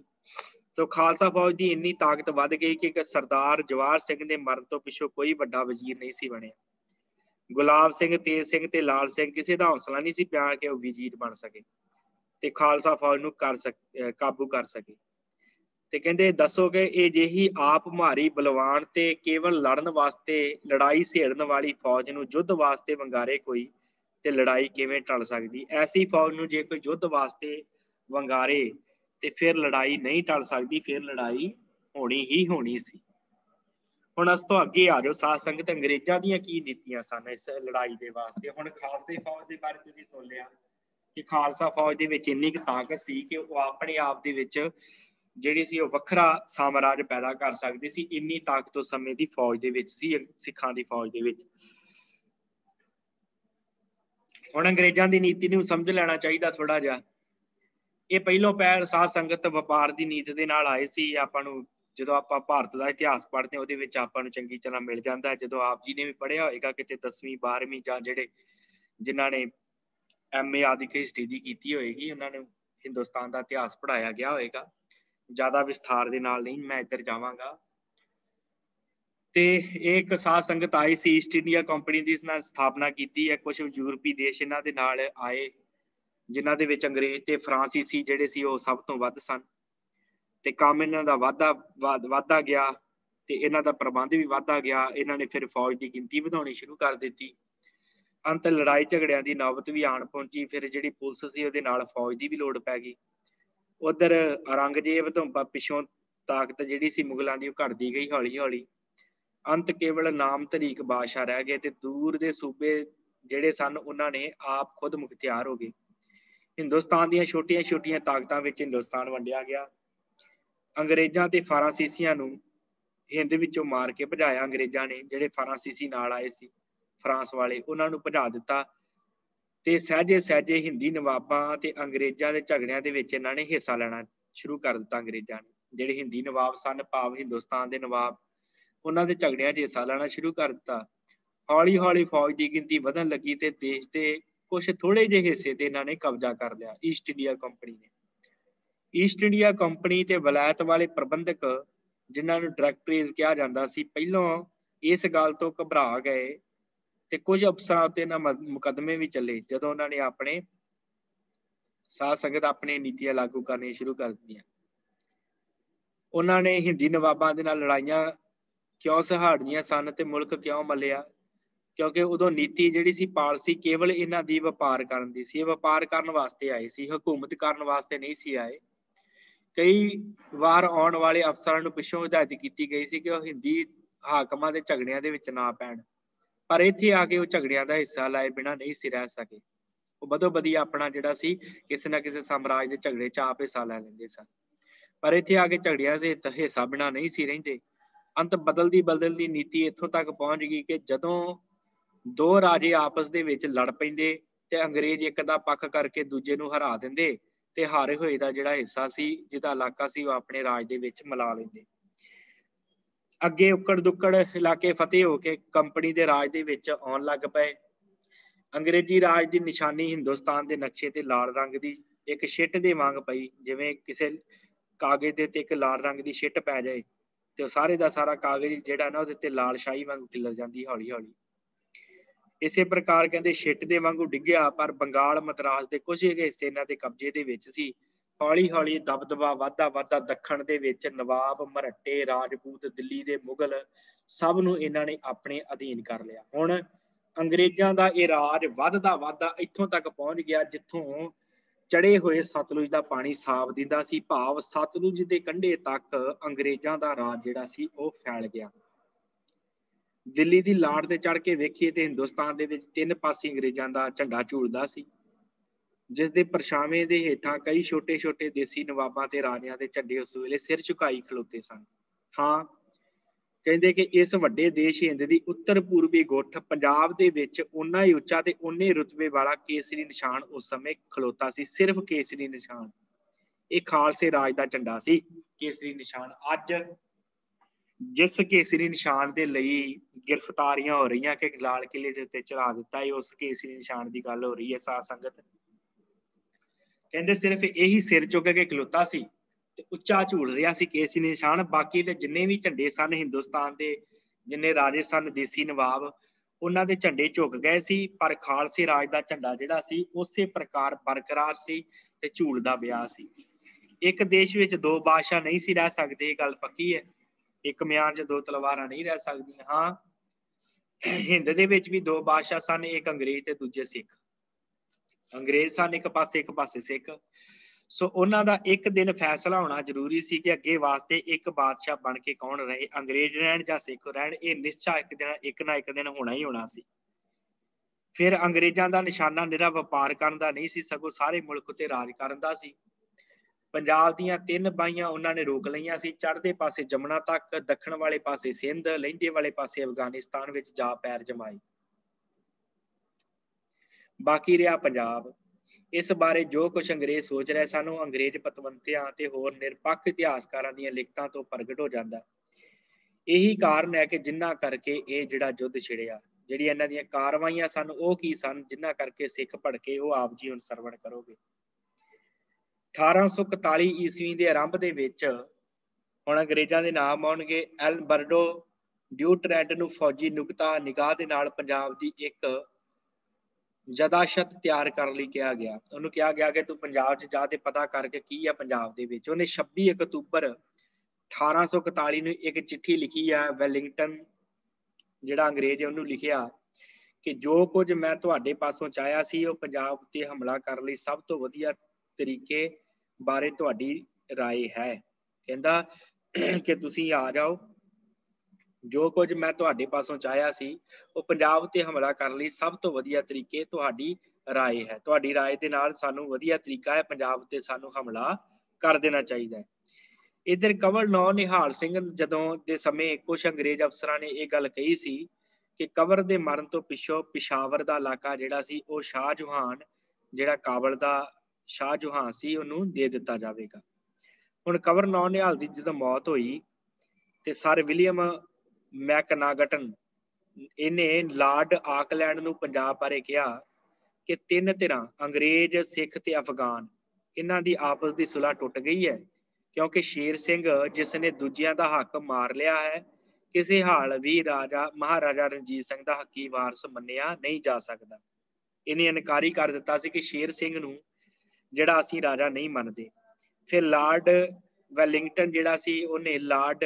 तो खालसा फौज की इन्नी ताकत वध गई कि सरदार जवाहर सिंह दे मरण तो पिछों कोई वड्डा वजीर नहीं सी बनिया। गुलाब सिंह, तेज सिंह ते लाल सिंह किसी दा हौसला नहीं सी पिया कि वह वजीर बन सके ते खालसा फौज नूं काबू कर सके। ते कहंदे दसोगे ये जेही आप मारी बलवान ते केवल लड़न वास्ते लड़ाई छेड़न वाली फौज नूं युद्ध वास्ते वंगारे कोई ते लड़ाई किवें टल सकदी। ऐसी फौज नूं जे कोई युद्ध वास्ते वंगारे ते फिर लड़ाई नहीं टल सकदी, फिर लड़ाई होनी ही होनी सी। ਹੁਣ ਇਸ ਤੋਂ ਅੱਗੇ ਆ ਜਾਓ ਸਾਧ ਸੰਗਤ, ਅੰਗਰੇਜ਼ਾਂ ਦੀਆਂ ਕੀ ਨੀਤੀਆਂ ਸਨ ਇਸ ਲੜਾਈ ਦੇ ਵਾਸਤੇ। ਹੁਣ ਖਾਲਸੇ ਫੌਜ ਦੇ ਬਾਰੇ ਤੁਸੀਂ ਸੁਣ ਲਿਆ ਕਿ ਖਾਲਸਾ ਫੌਜ ਦੇ ਵਿੱਚ ਇੰਨੀ ਕੁ ਤਾਕਤ ਸੀ ਕਿ ਉਹ ਆਪਣੇ ਆਪ ਦੇ ਵਿੱਚ ਜਿਹੜੀ ਸੀ ਉਹ ਵੱਖਰਾ ਸਾਮਰਾਜ ਪੈਦਾ ਕਰ ਸਕਦੀ ਸੀ। ਇੰਨੀ ਤਾਕਤ ਉਸ ਸਮੇਂ ਦੀ ਫੌਜ ਦੇ ਵਿੱਚ ਸੀ, ਸਿੱਖਾਂ ਦੀ ਫੌਜ ਦੇ ਵਿੱਚ। ਹੁਣ ਅੰਗਰੇਜ਼ਾਂ ਦੀ ਨੀਤੀ ਨੂੰ ਸਮਝ ਲੈਣਾ ਚਾਹੀਦਾ ਥੋੜਾ ਜਿਹਾ। ਇਹ ਪਹਿਲੋਂ ਪਹਿਲ ਸਾਧ ਸੰਗਤ ਵਪਾਰ ਦੀ ਨੀਤ ਦੇ ਨਾਲ ਆਏ ਸੀ। ਆਪਾਂ ਨੂੰ ਜਦੋਂ ਆਪਾਂ ਭਾਰਤ ਦਾ ਇਤਿਹਾਸ ਪੜ੍ਹਦੇ ਹਾਂ ਉਹਦੇ ਵਿੱਚ ਆਪਾਂ ਨੂੰ ਚੰਗੀ ਤਰ੍ਹਾਂ ਮਿਲ ਜਾਂਦਾ। ਜਦੋਂ ਆਪ ਜੀ ਨੇ ਵੀ ਪੜ੍ਹਿਆ ਹੋਏਗਾ ਕਿਤੇ 10ਵੀਂ 12ਵੀਂ ਜਾਂ ਜਿਹੜੇ ਜਿਨ੍ਹਾਂ ਨੇ MA ਆਦਿਕ ਹਿਸਟਰੀ ਦੀ ਕੀਤੀ ਹੋਏਗੀ ਉਹਨਾਂ ਨੂੰ ਹਿੰਦੁਸਤਾਨ ਦਾ ਇਤਿਹਾਸ ਪੜ੍ਹਾਇਆ ਗਿਆ ਹੋਏਗਾ। ਜ਼ਿਆਦਾ ਵਿਸਥਾਰ ਦੇ ਨਾਲ ਨਹੀਂ ਮੈਂ ਇੱਧਰ ਜਾਵਾਂਗਾ। ਤੇ ਇਹ ਇੱਕ ਸਾਧ ਸੰਗਤ ਆਈ ਸੀ, ਈਸਟ ਇੰਡੀਆ ਕੰਪਨੀ ਦੀ ਇਸ ਨਾਲ ਸਥਾਪਨਾ ਕੀਤੀ ਹੈ। ਕੁਝ ਯੂਰਪੀ ਦੇਸ਼ ਇਹਨਾਂ ਦੇ ਨਾਲ ਆਏ ਜਿਨ੍ਹਾਂ ਦੇ ਵਿੱਚ ਅੰਗਰੇਜ਼ ਤੇ ਫਰਾਂਸੀਸੀ ਜਿਹੜੇ ਸੀ ਉਹ ਸਭ ਤੋਂ ਵੱਧ ਸਨ। ਤੇ ਕੰਮ ਇਹਨਾਂ ਦਾ ਵਾਧਾ ਗਿਆ ਤੇ ਇਹਨਾਂ ਦਾ ਪ੍ਰਬੰਧ ਵੀ ਵਾਧਾ ਗਿਆ। ਇਹਨਾਂ ਨੇ ਫਿਰ ਫੌਜ ਦੀ ਗਿਣਤੀ ਵਧਾਉਣੀ ਸ਼ੁਰੂ ਕਰ ਦਿੱਤੀ। ਅੰਤ ਲੜਾਈ ਝਗੜਿਆਂ ਦੀ ਨੌਬਤ ਵੀ ਆਣ ਪਹੁੰਚੀ। ਫਿਰ ਜਿਹੜੀ ਪੁਲਿਸ ਸੀ ਉਹਦੇ ਨਾਲ ਫੌਜ ਦੀ ਵੀ ਲੋੜ ਪੈ ਗਈ। ਉਧਰ ਔਰੰਗਜ਼ੇਬ ਤੋਂ ਪਿੱਛੋਂ ਤਾਕਤ ਜਿਹੜੀ ਸੀ ਮੁਗਲਾਂ ਦੀ ਉਹ ਘਟਦੀ ਗਈ ਹੌਲੀ ਹੌਲੀ। ਅੰਤ ਕੇਵਲ ਨਾਮ ਧਰੀਕ ਬਾਦਸ਼ਾਹ ਰਹਿ ਗਏ ਤੇ ਦੂਰ ਦੇ ਸੂਬੇ ਜਿਹੜੇ ਸਨ ਉਹਨਾਂ ਨੇ ਆਪ ਖੁਦ ਮੁਖਤਿਆਰ ਹੋ ਗਏ। ਹਿੰਦੁਸਤਾਨ ਦੀਆਂ ਛੋਟੀਆਂ ਛੋਟੀਆਂ ਤਾਕਤਾਂ ਵਿੱਚ ਹਿੰਦੁਸਤਾਨ ਵੰਡਿਆ ਗਿਆ। ਅੰਗਰੇਜ਼ਾਂ ਤੇ ਫਰਾਂਸੀਸੀਆਂ ਨੂੰ ਹਿੰਦ ਵਿੱਚੋਂ ਮਾਰ ਕੇ ਭਜਾਇਆ। ਅੰਗਰੇਜ਼ਾਂ ਨੇ ਜਿਹੜੇ ਫਰਾਂਸੀਸੀ ਨਾਲ ਆਏ ਸੀ ਫਰਾਂਸ ਵਾਲੇ ਉਹਨਾਂ ਨੂੰ ਭਜਾ ਦਿੱਤਾ ਤੇ ਸਹਿਜੇ ਸਹਿਜੇ ਹਿੰਦੀ ਨਵਾਬਾਂ ਤੇ ਅੰਗਰੇਜ਼ਾਂ ਦੇ ਝਗੜਿਆਂ ਦੇ ਵਿੱਚ ਇਹਨਾਂ ਨੇ ਹਿੱਸਾ ਲੈਣਾ ਸ਼ੁਰੂ ਕਰ ਦਿੱਤਾ। ਅੰਗਰੇਜ਼ਾਂ ਨੇ ਜਿਹੜੇ ਹਿੰਦੀ ਨਵਾਬ ਸਨ ਭਾਵ ਹਿੰਦੁਸਤਾਨ ਦੇ ਨਵਾਬ ਉਹਨਾਂ ਦੇ ਝਗੜਿਆਂ 'ਚ ਹਿੱਸਾ ਲੈਣਾ ਸ਼ੁਰੂ ਕਰ ਦਿੱਤਾ। ਹੌਲੀ ਹੌਲੀ ਫੌਜ ਦੀ ਗਿਣਤੀ ਵਧਣ ਲੱਗੀ ਤੇ ਦੇਸ਼ ਦੇ ਕੁਛ ਥੋੜੇ ਜਿਹੇ ਹਿੱਸੇ ਤੇ ਇਹਨਾਂ ਨੇ ਕਬਜ਼ਾ ਕਰ ਲਿਆ ਈਸਟ ਇੰਡੀਆ ਕੰਪਨੀ ਨੇ। ਈਸਟ ਇੰਡੀਆ ਕੰਪਨੀ ਤੇ ਵਲਾਇਤ ਵਾਲੇ ਪ੍ਰਬੰਧਕ ਜਿਨ੍ਹਾਂ ਨੂੰ ਡਾਇਰੈਕਟਰੀਜ਼ ਕਿਹਾ ਜਾਂਦਾ ਸੀ ਪਹਿਲੋਂ ਇਸ ਗੱਲ ਤੋਂ ਘਬਰਾ ਗਏ ਤੇ ਕੁਝ ਅਫਸਰਾਂ ਉੱਤੇ ਇਹਨਾਂ ਮੁਕੱਦਮੇ ਵੀ ਚੱਲੇ ਜਦੋਂ ਉਹਨਾਂ ਨੇ ਆਪਣੇ ਸਾਧ ਸੰਗਤ ਆਪਣੀਆਂ ਨੀਤੀਆਂ ਲਾਗੂ ਕਰਨੀਆਂ ਸ਼ੁਰੂ ਕਰ ਦਿੱਤੀਆਂ। ਉਹਨਾਂ ਨੇ ਹਿੰਦੀ ਨਵਾਬਾਂ ਦੇ ਨਾਲ ਲੜਾਈਆਂ ਕਿਉਂ ਸਹਾੜੀਆਂ ਸਨ ਤੇ ਮੁਲਕ ਕਿਉਂ ਮੱਲਿਆ? ਕਿਉਂਕਿ ਉਦੋਂ ਨੀਤੀ ਜਿਹੜੀ ਸੀ ਪਾਲਿਸੀ ਕੇਵਲ ਇਹਨਾਂ ਦੀ ਵਪਾਰ ਕਰਨ ਦੀ ਸੀ। ਇਹ ਵਪਾਰ ਕਰਨ ਵਾਸਤੇ ਆਏ ਸੀ, ਹਕੂਮਤ ਕਰਨ ਵਾਸਤੇ ਨਹੀਂ ਸੀ ਆਏ। ਕਈ ਵਾਰ ਆਉਣ ਵਾਲੇ ਅਫਸਰਾਂ ਨੂੰ ਪਿੱਛੋਂ ਹਦਾਇਤ ਕੀਤੀ ਗਈ ਸੀ ਕਿ ਉਹ ਹਿੰਦੀ ਹਾਕਮਾਂ ਦੇ ਝਗੜਿਆਂ ਦੇ ਵਿੱਚ ਨਾ ਪੈਣ, ਪਰ ਇੱਥੇ ਆ ਕੇ ਉਹ ਝਗੜਿਆਂ ਦਾ ਹਿੱਸਾ ਲਾਏ ਬਿਨਾਂ ਨਹੀਂ ਸੀ ਰਹਿ ਸਕੇ। ਉਹ ਬਦੋ ਬਦੀ ਆਪਣਾ ਜਿਹੜਾ ਸੀ ਕਿਸੇ ਨਾ ਕਿਸੇ ਸਾਮਰਾਜ ਦੇ ਝਗੜੇ 'ਚ ਆਪ ਹਿੱਸਾ ਲੈ ਲੈਂਦੇ ਸਨ, ਪਰ ਇੱਥੇ ਆ ਕੇ ਝਗੜਿਆਂ ਦੇ ਹਿੱਸਾ ਬਿਨਾਂ ਨਹੀਂ ਸੀ ਰਹਿੰਦੇ। ਅੰਤ ਬਦਲਦੀ ਨੀਤੀ ਇੱਥੋਂ ਤੱਕ ਪਹੁੰਚ ਗਈ ਕਿ ਜਦੋਂ ਦੋ ਰਾਜੇ ਆਪਸ ਦੇ ਵਿੱਚ ਲੜ ਪੈਂਦੇ ਤੇ ਅੰਗਰੇਜ਼ ਇੱਕ ਦਾ ਪੱਖ ਕਰਕੇ ਦੂਜੇ ਨੂੰ ਹਰਾ ਦਿੰਦੇ ਤੇ ਹਾਰੇ ਹੋਏ ਦਾ ਜਿਹੜਾ ਹਿੱਸਾ ਸੀ ਜਿਹਦਾ ਇਲਾਕਾ ਸੀ ਉਹ ਆਪਣੇ ਰਾਜ ਦੇ ਵਿੱਚ ਮਿਲਾ ਲੈਂਦੇ। ਅੱਗੇ ਉੱਕੜ ਦੁੱਕੜ ਇਲਾਕੇ ਫਤਿਹ ਹੋ ਕੇ ਕੰਪਨੀ ਦੇ ਰਾਜ ਦੇ ਵਿੱਚ ਆਉਣ ਲੱਗ ਪਏ। ਅੰਗਰੇਜ਼ੀ ਰਾਜ ਦੀ ਨਿਸ਼ਾਨੀ ਹਿੰਦੁਸਤਾਨ ਦੇ ਨਕਸ਼ੇ ਤੇ ਲਾਲ ਰੰਗ ਦੀ ਇੱਕ ਛਿੱਟ ਦੇ ਵਾਂਗ ਪਈ। ਜਿਵੇਂ ਕਿਸੇ ਕਾਗਜ਼ ਦੇ ਉੱਤੇ ਇੱਕ ਲਾਲ ਰੰਗ ਦੀ ਛਿੱਟ ਪੈ ਜਾਏ ਤੇ ਸਾਰੇ ਦਾ ਸਾਰਾ ਕਾਗਜ਼ ਜਿਹੜਾ ਨਾ ਉਹਦੇ ਤੇ ਲਾਲ ਸ਼ਾਹੀ ਵਾਂਗ ਖਿਲਰ ਜਾਂਦੀ ਹੌਲੀ ਹੌਲੀ। ਇਸੇ ਪ੍ਰਕਾਰ ਕਹਿੰਦੇ ਛਿੱਟ ਦੇ ਵਾਂਗੂ ਡਿੱਗਿਆ, ਪਰ ਬੰਗਾਲ ਮਦਰਾਸ ਦੇ ਕੁਝ ਹਿੱਸੇ ਇਹਨਾਂ ਦੇ ਕਬਜ਼ੇ ਦੇ ਵਿੱਚ ਸੀ। ਹੌਲੀ ਹੌਲੀ ਦਬਦਬਾ ਵੱਧਦਾ ਦੱਖਣ ਦੇ ਵਿੱਚ ਨਵਾਬ, ਮਰਹੱਟੇ, ਰਾਜਪੂਤ, ਦਿੱਲੀ ਦੇ ਮੁਗਲ ਸਭ ਨੂੰ ਇਹਨਾਂ ਨੇ ਆਪਣੇ ਅਧੀਨ ਕਰ ਲਿਆ। ਹੁਣ ਅੰਗਰੇਜ਼ਾਂ ਦਾ ਇਹ ਰਾਜ ਵੱਧਦਾ ਇੱਥੋਂ ਤੱਕ ਪਹੁੰਚ ਗਿਆ ਜਿੱਥੋਂ ਚੜੇ ਹੋਏ ਸਤਲੁਜ ਦਾ ਪਾਣੀ ਸਾਫ਼ ਦਿੰਦਾ ਸੀ, ਭਾਵ ਸਤਲੁਜ ਦੇ ਕੰਢੇ ਤੱਕ ਅੰਗਰੇਜ਼ਾਂ ਦਾ ਰਾਜ ਜਿਹੜਾ ਸੀ ਉਹ ਫੈਲ ਗਿਆ। ਦਿੱਲੀ ਦੀ ਲਾਟ ਤੇ ਚੜ੍ਹ ਕੇ ਵੇਖੀਏ ਤੇ ਹਿੰਦੁਸਤਾਨ ਦੇ ਵਿੱਚ ਤਿੰਨ ਪਾਸੇ ਅੰਗਰੇਜ਼ਾਂ ਦਾ ਝੰਡਾ ਝੂਲਦਾ ਸੀ, ਜਿਸ ਦੇ ਪਰਛਾਵੇਂ ਦੇ ਹੇਠਾਂ ਕਈ ਛੋਟੇ ਛੋਟੇ ਦੇਸੀ ਨਵਾਬਾਂ ਤੇ ਰਾਜਿਆਂ ਦੇ ਝੰਡੇ ਉਸ ਵੇਲੇ ਸਿਰ ਝੁਕਾਈ ਖਲੋਤੇ ਸਨ। ਹਾਂ, ਕਹਿੰਦੇ ਕਿ ਇਸ ਵੱਡੇ ਦੇਸ਼ ਹਿੰਦ ਦੀ ਉੱਤਰ ਪੂਰਬੀ ਗੁੱਠ ਪੰਜਾਬ ਦੇ ਵਿੱਚ ਓਨਾ ਹੀ ਉੱਚਾ ਤੇ ਓਨੇ ਰੁਤਬੇ ਵਾਲਾ ਕੇਸਰੀ ਨਿਸ਼ਾਨ ਉਸ ਸਮੇਂ ਖਲੋਤਾ ਸੀ। ਸਿਰਫ ਕੇਸਰੀ ਨਿਸ਼ਾਨ, ਇਹ ਖਾਲਸੇ ਰਾਜ ਦਾ ਝੰਡਾ ਸੀ। ਕੇਸਰੀ ਨਿਸ਼ਾਨ ਅੱਜ जिस केसरी निशान के लिए गिरफ्तारियां हो रही कि लाल किले के उत्ते चढ़ा दिता है, उस केसरी निशान की गल हो रही है। साध संगत कहते सिर्फ यही सिर चुक के खलोता सी ते उच्चा झूल रहा सी केसरी निशान। बाकी ते जिन्ने भी झंडे सन हिंदुस्तान के, जिन्ने राजे सन देसी नवाब, उन्हां दे झंडे झुक गए सी, पर खालसे राज का झंडा जिहड़ा सी उसे प्रकार बरकरार सी ते झूलदा पिया सी। एक देश विच दो बादशाह नहीं सी रह सकते, ये गल पक्की है। एक म्यान च दो तलवारां नहीं रह सकदियां। हाँ, हिंद दे विच भी दो बादशाह सन, एक अंग्रेज ते दूजे सिख। अंग्रेज सन एक पासे सिख। सो उन्हां दा एक दिन फैसला होना जरूरी सी कि अगे वास्ते एक बादशाह बन के कौन रहे, अंग्रेज रहन जां सिख रहन। ये निश्चय एक ना एक दिन होना ही होना सी। फिर अंग्रेजां दा निशाना निरा वपार करन दा नहीं सी, सगों सारे मुल्क ते राज करन दा सी। पंजाब दीयां 3 बाइयां उन्होंने रोक लईयां सी, चढ़दे पासे जमुना तक, दक्षिण वाले पासे सिंध, लहिंदे वाले पासे अफगानिस्तान विच जा पैर जमाए। बाकी रहा पंजाब। इस बारे जो कुछ अंग्रेज सोच रहे सन, अंग्रेज पतवंतियां ते होर निरपक्ष इतिहासकारां दीयां लिखतां तो प्रगट हो जांदा। यही कारण है कि जिन्ना करके ये जिहड़ा युद्ध छिड़िया, जिहड़ी इन्हां दीयां कारवाइयां सन वो की सन, जिन्ना करके सिख भड़के, वो आप जी हुण सरवण करोगे। 1841 ईस्वी के आरंभ के विच हुण अंग्रेजां दे नाम आउणगे। एल्बर्टो ड्यूटरेंट नूं फौजी नुकता निगाह दे नाल पंजाब दी एक जदाशत तैयार कर लई कहा गया। उन्होंने कहा गया कि तू पंजाब च जा ते पता करके की है पंजाब दे विच। उन्हें 26 अक्तूबर 1841 नूं एक चिट्ठी लिखी है वैलिंगटन, जिहड़ा अंग्रेज है उन्होंने लिखिया कि जो कुछ मैं तुहाडे पासों चाहया सी वो पंजाब ते हमला कर लई सब तो वधिया तरीके बारे तुहाडी राय है। कहंदा कि तुसीं आ जाओ, जो कुछ मैं तुहाडे पासों चाहया सी वो पंजाब ते हमला कर लई सब तो वधिया तरीके तुहाडी राय है। तुहाडी राय दे नाल सानू वधिया तरीका है, पंजाब ते सानू हमला कर देना चाहिए है। इधर कंवर नौ निहाल सिंह जदों दे समय कुछ अंग्रेज अफसरां ने यह गल कही सी कि कंवर दे मरण तो पिछों पिशावर दा इलाका जिहड़ा सी वो शाहजहान, जिहड़ा काबल दा शाहजहान सी, उहनूं दे दिता जावेगा। हुण कंवर नौ निहाल दी जदों मौत होई ते सर विलियम मैकनागटन इन्हें लॉर्ड आकलैंड नूं पंजाब बारे कहा कि 3 धिरां अंग्रेज, सिख ते अफगान इन्हां दी आपस दी सुलह टुट गई है, क्योंकि शेर सिंह जिसने दूजियां दा हक मार लिया है, किसी हाल भी राजा महाराजा रणजीत सिंह दा हकी वारस मन्निया नहीं जा सकता। इन्हें इनकारी कर दिता सी कि शेर सिंह नूं जिहड़ा असीं राजा नहीं मनदे। फिर लॉर्ड वैलिंगटन जिहड़ा सी उन्हें लॉर्ड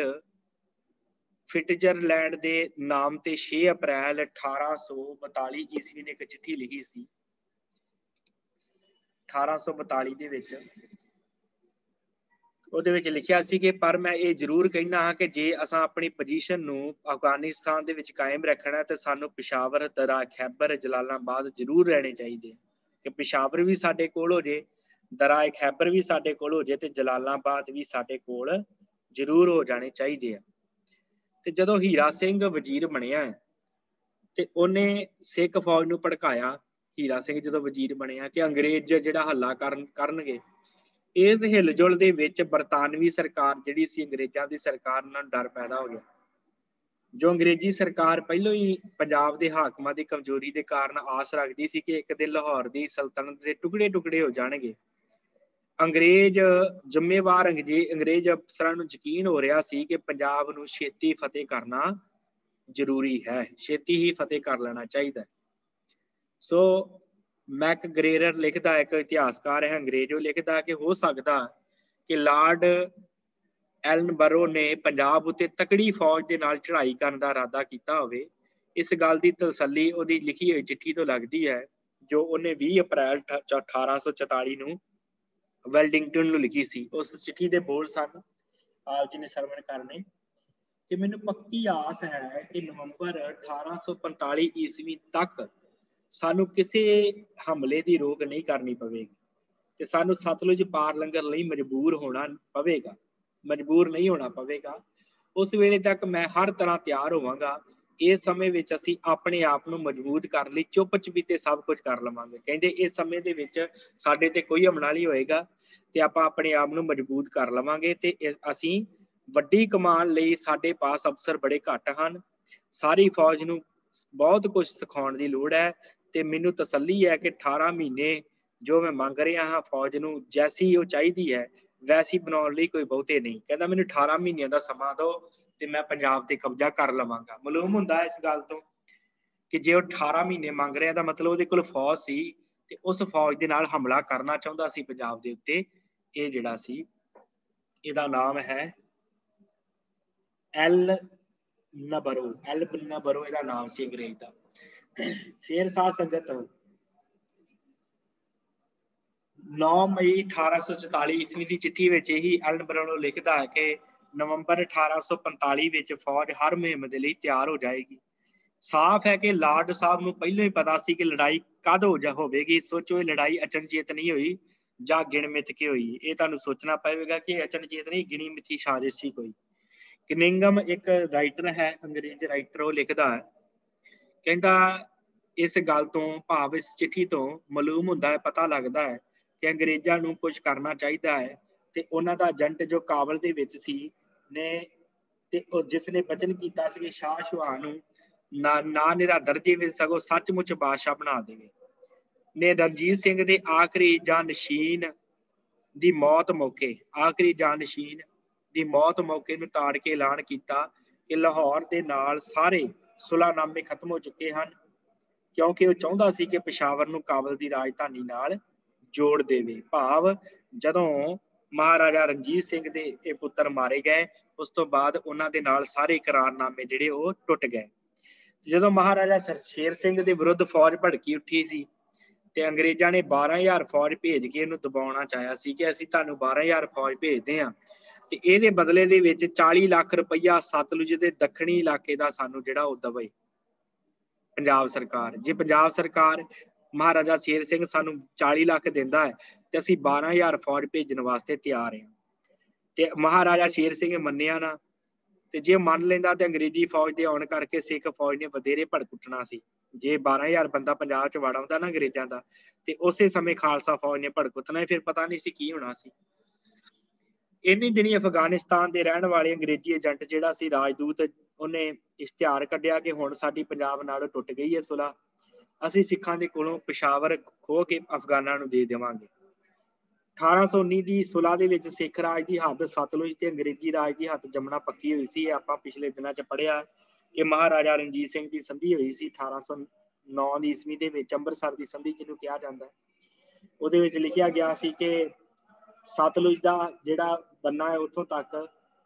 फिट्जरलैंड के नाम ते 6 अप्रैल 1842 ईस्वी ने एक चिट्ठी लिखी सी। 1842 ਦੇ ਵਿੱਚ ਉਹਦੇ ਵਿੱਚ ਲਿਖਿਆ ਸੀ ਕਿ ਪਰ ਮੈਂ ਇਹ ਜ਼ਰੂਰ ਕਹਿਣਾ ਹਾਂ ਕਿ ਜੇ ਅਸਾਂ ਆਪਣੀ ਪੋਜੀਸ਼ਨ ਨੂੰ ਅਫਗਾਨਿਸਤਾਨ ਦੇ ਵਿੱਚ ਕਾਇਮ ਰੱਖਣਾ ਤੇ ਸਾਨੂੰ ਪਿਸ਼ਾਵਰ, ਦਰਾ, ਖੈਬਰ, ਜਲਾਲਾਬਾਦ ਜ਼ਰੂਰ ਰਹਿਣੇ ਚਾਹੀਦੇ ਕਿ ਪਿਸ਼ਾਵਰ ਵੀ ਸਾਡੇ ਕੋਲ ਹੋ ਜੇ, ਦਰਾ ਖੈਬਰ ਵੀ ਸਾਡੇ ਕੋਲ ਹੋ ਜੇ ਤੇ ਜਲਾਲਾਬਾਦ ਵੀ ਸਾਡੇ ਕੋਲ ਜ਼ਰੂਰ ਹੋ ਜਾਣੇ ਚਾਹੀਦੇ ਆ। ਤੇ ਜਦੋਂ ਹੀਰਾ ਸਿੰਘ ਵਜ਼ੀਰ ਬਣਿਆ ਤੇ ਉਹਨੇ ਸਿੱਖ ਫੌਜ ਨੂੰ ਭੜਕਾਇਆ। ਹੀਰਾ ਸਿੰਘ ਜਦੋਂ ਵਜ਼ੀਰ ਬਣਿਆ ਕਿ ਅੰਗਰੇਜ਼ ਜਿਹੜਾ ਹੱਲਾ ਕਰਨਗੇ। ਇਸ ਹਿਲਜੁਲ ਦੇ ਵਿੱਚ ਬਰਤਾਨਵੀ ਸਰਕਾਰ ਜਿਹੜੀ ਸੀ, ਅੰਗਰੇਜ਼ਾਂ ਦੀ ਸਰਕਾਰ ਨਾਲ ਡਰ ਪੈਦਾ ਹੋ ਗਿਆ। ਜੋ ਅੰਗਰੇਜ਼ੀ ਸਰਕਾਰ ਪਹਿਲਾਂ ਹੀ ਪੰਜਾਬ ਦੇ ਹਾਕਮਾਂ ਦੀ ਕਮਜ਼ੋਰੀ ਦੇ ਕਾਰਨ ਆਸ ਰੱਖਦੀ ਸੀ ਕਿ ਇੱਕ ਦਿਨ ਲਾਹੌਰ ਦੀ ਸਲਤਨਤ ਦੇ ਟੁਕੜੇ ਟੁਕੜੇ ਹੋ ਜਾਣਗੇ। ਅੰਗਰੇਜ਼ ਜ਼ਿੰਮੇਵਾਰ ਅੰਗਰੇਜ਼ ਅਫਸਰਾਂ ਨੂੰ ਯਕੀਨ ਹੋ ਰਿਹਾ ਸੀ ਕਿ ਪੰਜਾਬ ਨੂੰ ਛੇਤੀ ਫਤਿਹ ਕਰਨਾ ਜ਼ਰੂਰੀ ਹੈ, ਛੇਤੀ ਹੀ ਫਤਿਹ ਕਰ ਲੈਣਾ ਚਾਹੀਦਾ। ਸੋ ਮੈਕਗ੍ਰੇਗਰ ਲਿਖਦਾ, ਇੱਕ ਇਤਿਹਾਸਕਾਰ ਹੈ ਅੰਗਰੇਜ਼, ਉਹ ਲਿਖਦਾ ਕਿ ਹੋ ਸਕਦਾ ਕਿ ਲਾਰਡ ਐਲਨਬਰੋ ਨੇ ਪੰਜਾਬ ਉੱਤੇ ਤਕੜੀ ਫੌਜ ਦੇ ਨਾਲ ਚੜ੍ਹਾਈ ਕਰਨ ਦਾ ਇਰਾਦਾ ਕੀਤਾ ਹੋਵੇ। ਇਸ ਗੱਲ ਦੀ ਤਸੱਲੀ ਉਹਦੀ ਲਿਖੀ ਹੋਈ ਚਿੱਠੀ ਤੋਂ ਲੱਗਦੀ ਹੈ ਜੋ ਉਹਨੇ 20 ਅਪ੍ਰੈਲ 1844 ਨੂੰ ਵੈਲਿੰਗਟਨ ਨੂੰ ਲਿਖੀ ਸੀ। ਉਸ ਚਿੱਠੀ ਦੇ ਬੋਲ ਸਨ, ਆਪ ਜੀ ਨੇ ਸਰਵਣ ਕਰਨੇ ਕਿ ਮੈਨੂੰ ਪੱਕੀ ਆਸ ਹੈ ਕਿ ਨਵੰਬਰ 1845 ਈਸਵੀ ਤੱਕ ਸਾਨੂੰ ਕਿਸੇ ਹਮਲੇ ਦੀ ਰੋਕ ਨਹੀਂ ਕਰਨੀ ਪਵੇਗੀ ਤੇ ਸਾਨੂੰ ਸਤਲੁਜ ਪਾਰ ਲੰਘਣ ਲਈ ਮਜਬੂਰ ਨਹੀਂ ਹੋਣਾ ਪਵੇਗਾ। ਉਸ ਵੇਲੇ ਤੱਕ ਮੈਂ ਹਰ ਤਰ੍ਹਾਂ ਤਿਆਰ ਹੋਵਾਂਗਾ। ਇਸ ਸਮੇਂ ਵਿੱਚ ਅਸੀਂ ਆਪਣੇ ਆਪ ਨੂੰ ਮਜ਼ਬੂਤ ਕਰਨ ਲਈ ਚੁੱਪ ਚਪੀਤੇ ਸਭ ਕੁਝ ਕਰ ਲਵਾਂਗੇ। ਕਹਿੰਦੇ ਇਸ ਸਮੇਂ ਦੇ ਵਿੱਚ ਸਾਡੇ ਤੇ ਕੋਈ ਹਮਲਾ ਨਹੀਂ ਹੋਏਗਾ ਤੇ ਆਪਾਂ ਆਪਣੇ ਆਪ ਨੂੰ ਮਜ਼ਬੂਤ ਕਰ ਲਵਾਂਗੇ ਤੇ ਅਸੀਂ ਵੱਡੀ ਕਮਾਨ ਲਈ ਸਾਡੇ ਪਾਸ ਅਫਸਰ ਬੜੇ ਘੱਟ ਹਨ। ਸਾਰੀ ਫੌਜ ਨੂੰ ਬਹੁਤ ਕੁਝ ਸਿਖਾਉਣ ਦੀ ਲੋੜ ਹੈ ਤੇ ਮੈਨੂੰ ਤਸੱਲੀ ਹੈ ਕਿ 18 ਮਹੀਨੇ ਜੋ ਮੈਂ ਮੰਗ ਰਿਹਾ ਹਾਂ ਫੌਜ ਨੂੰ ਜੈਸੀ ਉਹ ਚਾਹੀਦੀ ਹੈ ਵੈਸੀ ਬਣਾਉਣ ਲਈ ਕੋਈ ਬਹੁਤੇ ਨਹੀਂ। ਕਹਿੰਦਾ ਮੈਨੂੰ 18 ਮਹੀਨਿਆਂ ਦਾ ਸਮਾਂ ਦਿਓ ਤੇ ਮੈਂ ਪੰਜਾਬ ਤੇ ਕਬਜ਼ਾ ਕਰ ਲਵਾਂਗਾ। ਮਾਲੂਮ ਹੁੰਦਾ ਇਸ ਗੱਲ ਤੋਂ ਕਿ ਜੇ ਉਹ 18 ਮਹੀਨੇ ਮੰਗ ਰਿਹਾ ਤਾਂ ਮਤਲਬ ਉਹਦੇ ਕੋਲ ਫੌਜ ਸੀ ਤੇ ਉਸ ਫੌਜ ਦੇ ਨਾਲ ਹਮਲਾ ਕਰਨਾ ਚਾਹੁੰਦਾ ਸੀ ਪੰਜਾਬ ਦੇ ਉੱਤੇ। ਇਹ ਜਿਹੜਾ ਸੀ ਇਹਦਾ ਨਾਮ ਹੈ ਐਲ ਨਬਰੋ। ਐਲ ਨਬਰੋ ਇਹਦਾ ਨਾਮ ਸੀ ਅੰਗਰੇਜ਼ ਦਾ। ਫਿਰ ਸਾਧ ਸੰਗਤ 9 ਮਈ 1844 ਈਸਵੀ ਦੀ ਚਿੱਠੀ ਵਿੱਚ ਇਹੀ ਐਲ ਨਬਰੋ ਲਿਖਦਾ ਹੈ ਕਿ ਨਵੰਬਰ 1845 ਵਿੱਚ ਫੌਜ ਹਰ ਮੁਹਿੰਮ ਦੇ ਲਈ ਤਿਆਰ ਹੋ ਜਾਏਗੀ। ਸਾਫ਼ ਹੈ ਕਿ ਲਾਰਡ ਸਾਹਿਬ ਨੂੰ ਪਹਿਲਾਂ ਹੀ ਪਤਾ ਸੀ ਕਿ ਲੜਾਈ ਕਦ ਹੋਵੇਗੀ। ਸੋਚੋ ਇਹ ਲੜਾਈ ਅਚਨਚੇਤ ਨਹੀਂ ਹੋਈ ਜਾਂ ਗਿਣ ਮਿੱਥ ਕੇ ਹੋਈ। ਇਹ ਤੁਹਾਨੂੰ ਸੋਚਣਾ ਪਵੇਗਾ ਕਿ ਅਚਨਚੇਤ ਨਹੀਂ, ਗਿਣੀ ਮਿੱਥੀ ਸਾਜ਼ਿਸ਼ ਸੀ ਕੋਈ। ਕਿਨਿੰਗਮ ਇੱਕ ਰਾਈਟਰ ਹੈ, ਅੰਗਰੇਜ਼ ਰਾਈਟਰ, ਉਹ ਲਿਖਦਾ ਹੈ, ਕਹਿੰਦਾ ਇਸ ਗੱਲ ਤੋਂ ਭਾਵ ਇਸ ਚਿੱਠੀ ਤੋਂ ਮਾਲੂਮ ਹੁੰਦਾ ਹੈ, ਪਤਾ ਲੱਗਦਾ ਹੈ ਕਿ ਅੰਗਰੇਜ਼ਾਂ ਨੂੰ ਕੁਝ ਕਰਨਾ ਚਾਹੀਦਾ ਹੈ ਤੇ ਉਹਨਾਂ ਦਾ ਏਜੰਟ ਜੋ ਕਾਬਲ ਦੇ ਵਿੱਚ ਸੀ ਨੇ ਤੇ ਉਹ ਜਿਸ ਨੇ ਵਚਨ ਕੀਤਾ ਸੀ ਕਿ ਸ਼ਾਹ ਸ਼ੁਹਾ ਨੂੰ ਨਾ ਨਿਰਾ ਦਰਜੇ ਵਿੱਚ ਸਗੋਂ ਸੱਚਮੁੱਚ ਬਾਦਸ਼ਾਹ ਬਣਾ ਦੇਵੇ ਨੇ ਰਣਜੀਤ ਸਿੰਘ ਦੇ ਆਖਰੀ ਜਾਨਸ਼ੀਨ ਦੀ ਮੌਤ ਮੌਕੇ ਨੂੰ ਤਾੜ ਕੇ ਐਲਾਨ ਕੀਤਾ ਕਿ ਲਾਹੌਰ ਦੇ ਨਾਲ ਸਾਰੇ ਸੁਲਾਹਨਾਮੇ ਖਤਮ ਹੋ ਚੁੱਕੇ ਹਨ ਕਿਉਂਕਿ ਉਹ ਚਾਹੁੰਦਾ ਸੀ ਕਿ ਪਿਸ਼ਾਵਰ ਨੂੰ ਕਾਬਲ ਦੀ ਰਾਜਧਾਨੀ ਨਾਲ ਜੋੜ ਦੇਵੇ। ਭਾਵ ਜਦੋਂ ਮਹਾਰਾਜਾ ਰਣਜੀਤ ਸਿੰਘ ਦੇ ਇਹ ਪੁੱਤਰ ਮਾਰੇ ਗਏ ਉਸ ਤੋਂ ਬਾਅਦ ਉਹਨਾਂ ਦੇ ਨਾਲ ਸਾਰੇ ਇਕਰਾਰਨਾਮੇ ਜਿਹੜੇ ਉਹ ਟੁੱਟ ਗਏ। ਜਦੋਂ ਮਹਾਰਾਜਾ ਸ਼ੇਰ ਸਿੰਘ ਦੇ ਵਿਰੁੱਧ ਫੌਜ ਭੜਕੀ ਉੱਠੀ ਸੀ ਤੇ ਅੰਗਰੇਜ਼ਾਂ ਨੇ 12,000 ਫੌਜ ਭੇਜ ਕੇ ਇਹਨੂੰ ਦਬਾਉਣਾ ਚਾਹਿਆ ਸੀ ਕਿ ਅਸੀਂ ਤੁਹਾਨੂੰ 12,000 ਫੌਜ ਭੇਜਦੇ ਹਾਂ ਤੇ ਇਹਦੇ ਬਦਲੇ ਦੇ ਵਿੱਚ 40 ਲੱਖ ਰੁਪਈਆ ਸਤਲੁਜ ਦੇ ਦੱਖਣੀ ਇਲਾਕੇ ਦਾ ਸਾਨੂੰ ਜਿਹੜਾ ਉਹ ਦਵੇ ਪੰਜਾਬ ਸਰਕਾਰ। ਜੇ ਪੰਜਾਬ ਸਰਕਾਰ ਮਹਾਰਾਜਾ ਸ਼ੇਰ ਸਿੰਘ ਸਾਨੂੰ 40 ਲੱਖ ਦਿੰਦਾ ਹੈ ਤੇ ਅਸੀਂ 12,000 ਫੌਜ ਭੇਜਣ ਵਾਸਤੇ ਤਿਆਰ ਹਾਂ। ਤੇ ਮਹਾਰਾਜਾ ਸ਼ੇਰ ਸਿੰਘ ਮੰਨਿਆ ਨਾ, ਤੇ ਜੇ ਮੰਨ ਲੈਂਦਾ ਤੇ ਅੰਗਰੇਜ਼ੀ ਫੌਜ ਦੇ ਆਉਣ ਕਰਕੇ ਸਿੱਖ ਫੌਜ ਨੇ ਵਧੇਰੇ ਭੜਕ ਉੱਠਣਾ ਸੀ। ਜੇ 12,000 ਬੰਦਾ ਪੰਜਾਬ ਚ ਵੜ ਆਉਂਦਾ ਨਾ ਅੰਗਰੇਜ਼ਾਂ ਦਾ ਤੇ ਉਸੇ ਸਮੇਂ ਖਾਲਸਾ ਫੌਜ ਨੇ ਭੜਕ ਉੱਠਣਾ, ਫਿਰ ਪਤਾ ਨਹੀਂ ਸੀ ਕੀ ਹੋਣਾ ਸੀ। ਇੰਨੀ ਦਿਨੀ ਅਫਗਾਨਿਸਤਾਨ ਦੇ ਰਹਿਣ ਵਾਲੇ ਅੰਗਰੇਜ਼ੀ ਏਜੰਟ ਜਿਹੜਾ ਸੀ ਰਾਜਦੂਤ, ਉਹਨੇ ਇਸ਼ਤਿਹਾਰ ਕੱਢਿਆ ਕਿ ਹੁਣ ਸਾਡੀ ਪੰਜਾਬ ਨਾਲ ਟੁੱਟ ਗਈ ਹੈ ਸੁਲ੍ਹਾ, ਅਸੀਂ ਸਿੱਖਾਂ ਦੇ ਕੋਲੋਂ ਪਿਸ਼ਾਵਰ ਖੋਹ ਕੇ ਅਫਗਾਨਾਂ ਨੂੰ ਦੇ ਦੇਵਾਂਗੇ। 1819 ਦੀ ਸੁਲ੍ਹਾ ਦੇ ਵਿੱਚ ਸਿੱਖ ਰਾਜ ਦੀ ਹੱਦ ਸਤਲੁਜ ਤੇ ਅੰਗਰੇਜ਼ੀ ਰਾਜ ਦੀ ਹੱਦ ਜਮਨਾ ਪੱਕੀ ਹੋਈ ਸੀ। ਆਪਾਂ ਪਿਛਲੇ ਦਿਨਾਂ ਚ ਪੜ੍ਹਿਆ ਕਿ ਮਹਾਰਾਜਾ ਰਣਜੀਤ ਸਿੰਘ ਦੀ ਸੰਧੀ ਹੋਈ ਸੀ 1809 ਦੀ ਈਸਵੀ ਦੇ ਵਿੱਚ, ਅੰਮ੍ਰਿਤਸਰ ਦੀ ਸੰਧੀ ਜਿਹਨੂੰ ਕਿਹਾ ਜਾਂਦਾ। ਉਹਦੇ ਵਿੱਚ ਲਿਖਿਆ ਗਿਆ ਸੀ ਕਿ ਸਤਲੁਜ ਦਾ ਜਿਹੜਾ ਬੰਨਾ ਹੈ ਉੱਥੋਂ ਤੱਕ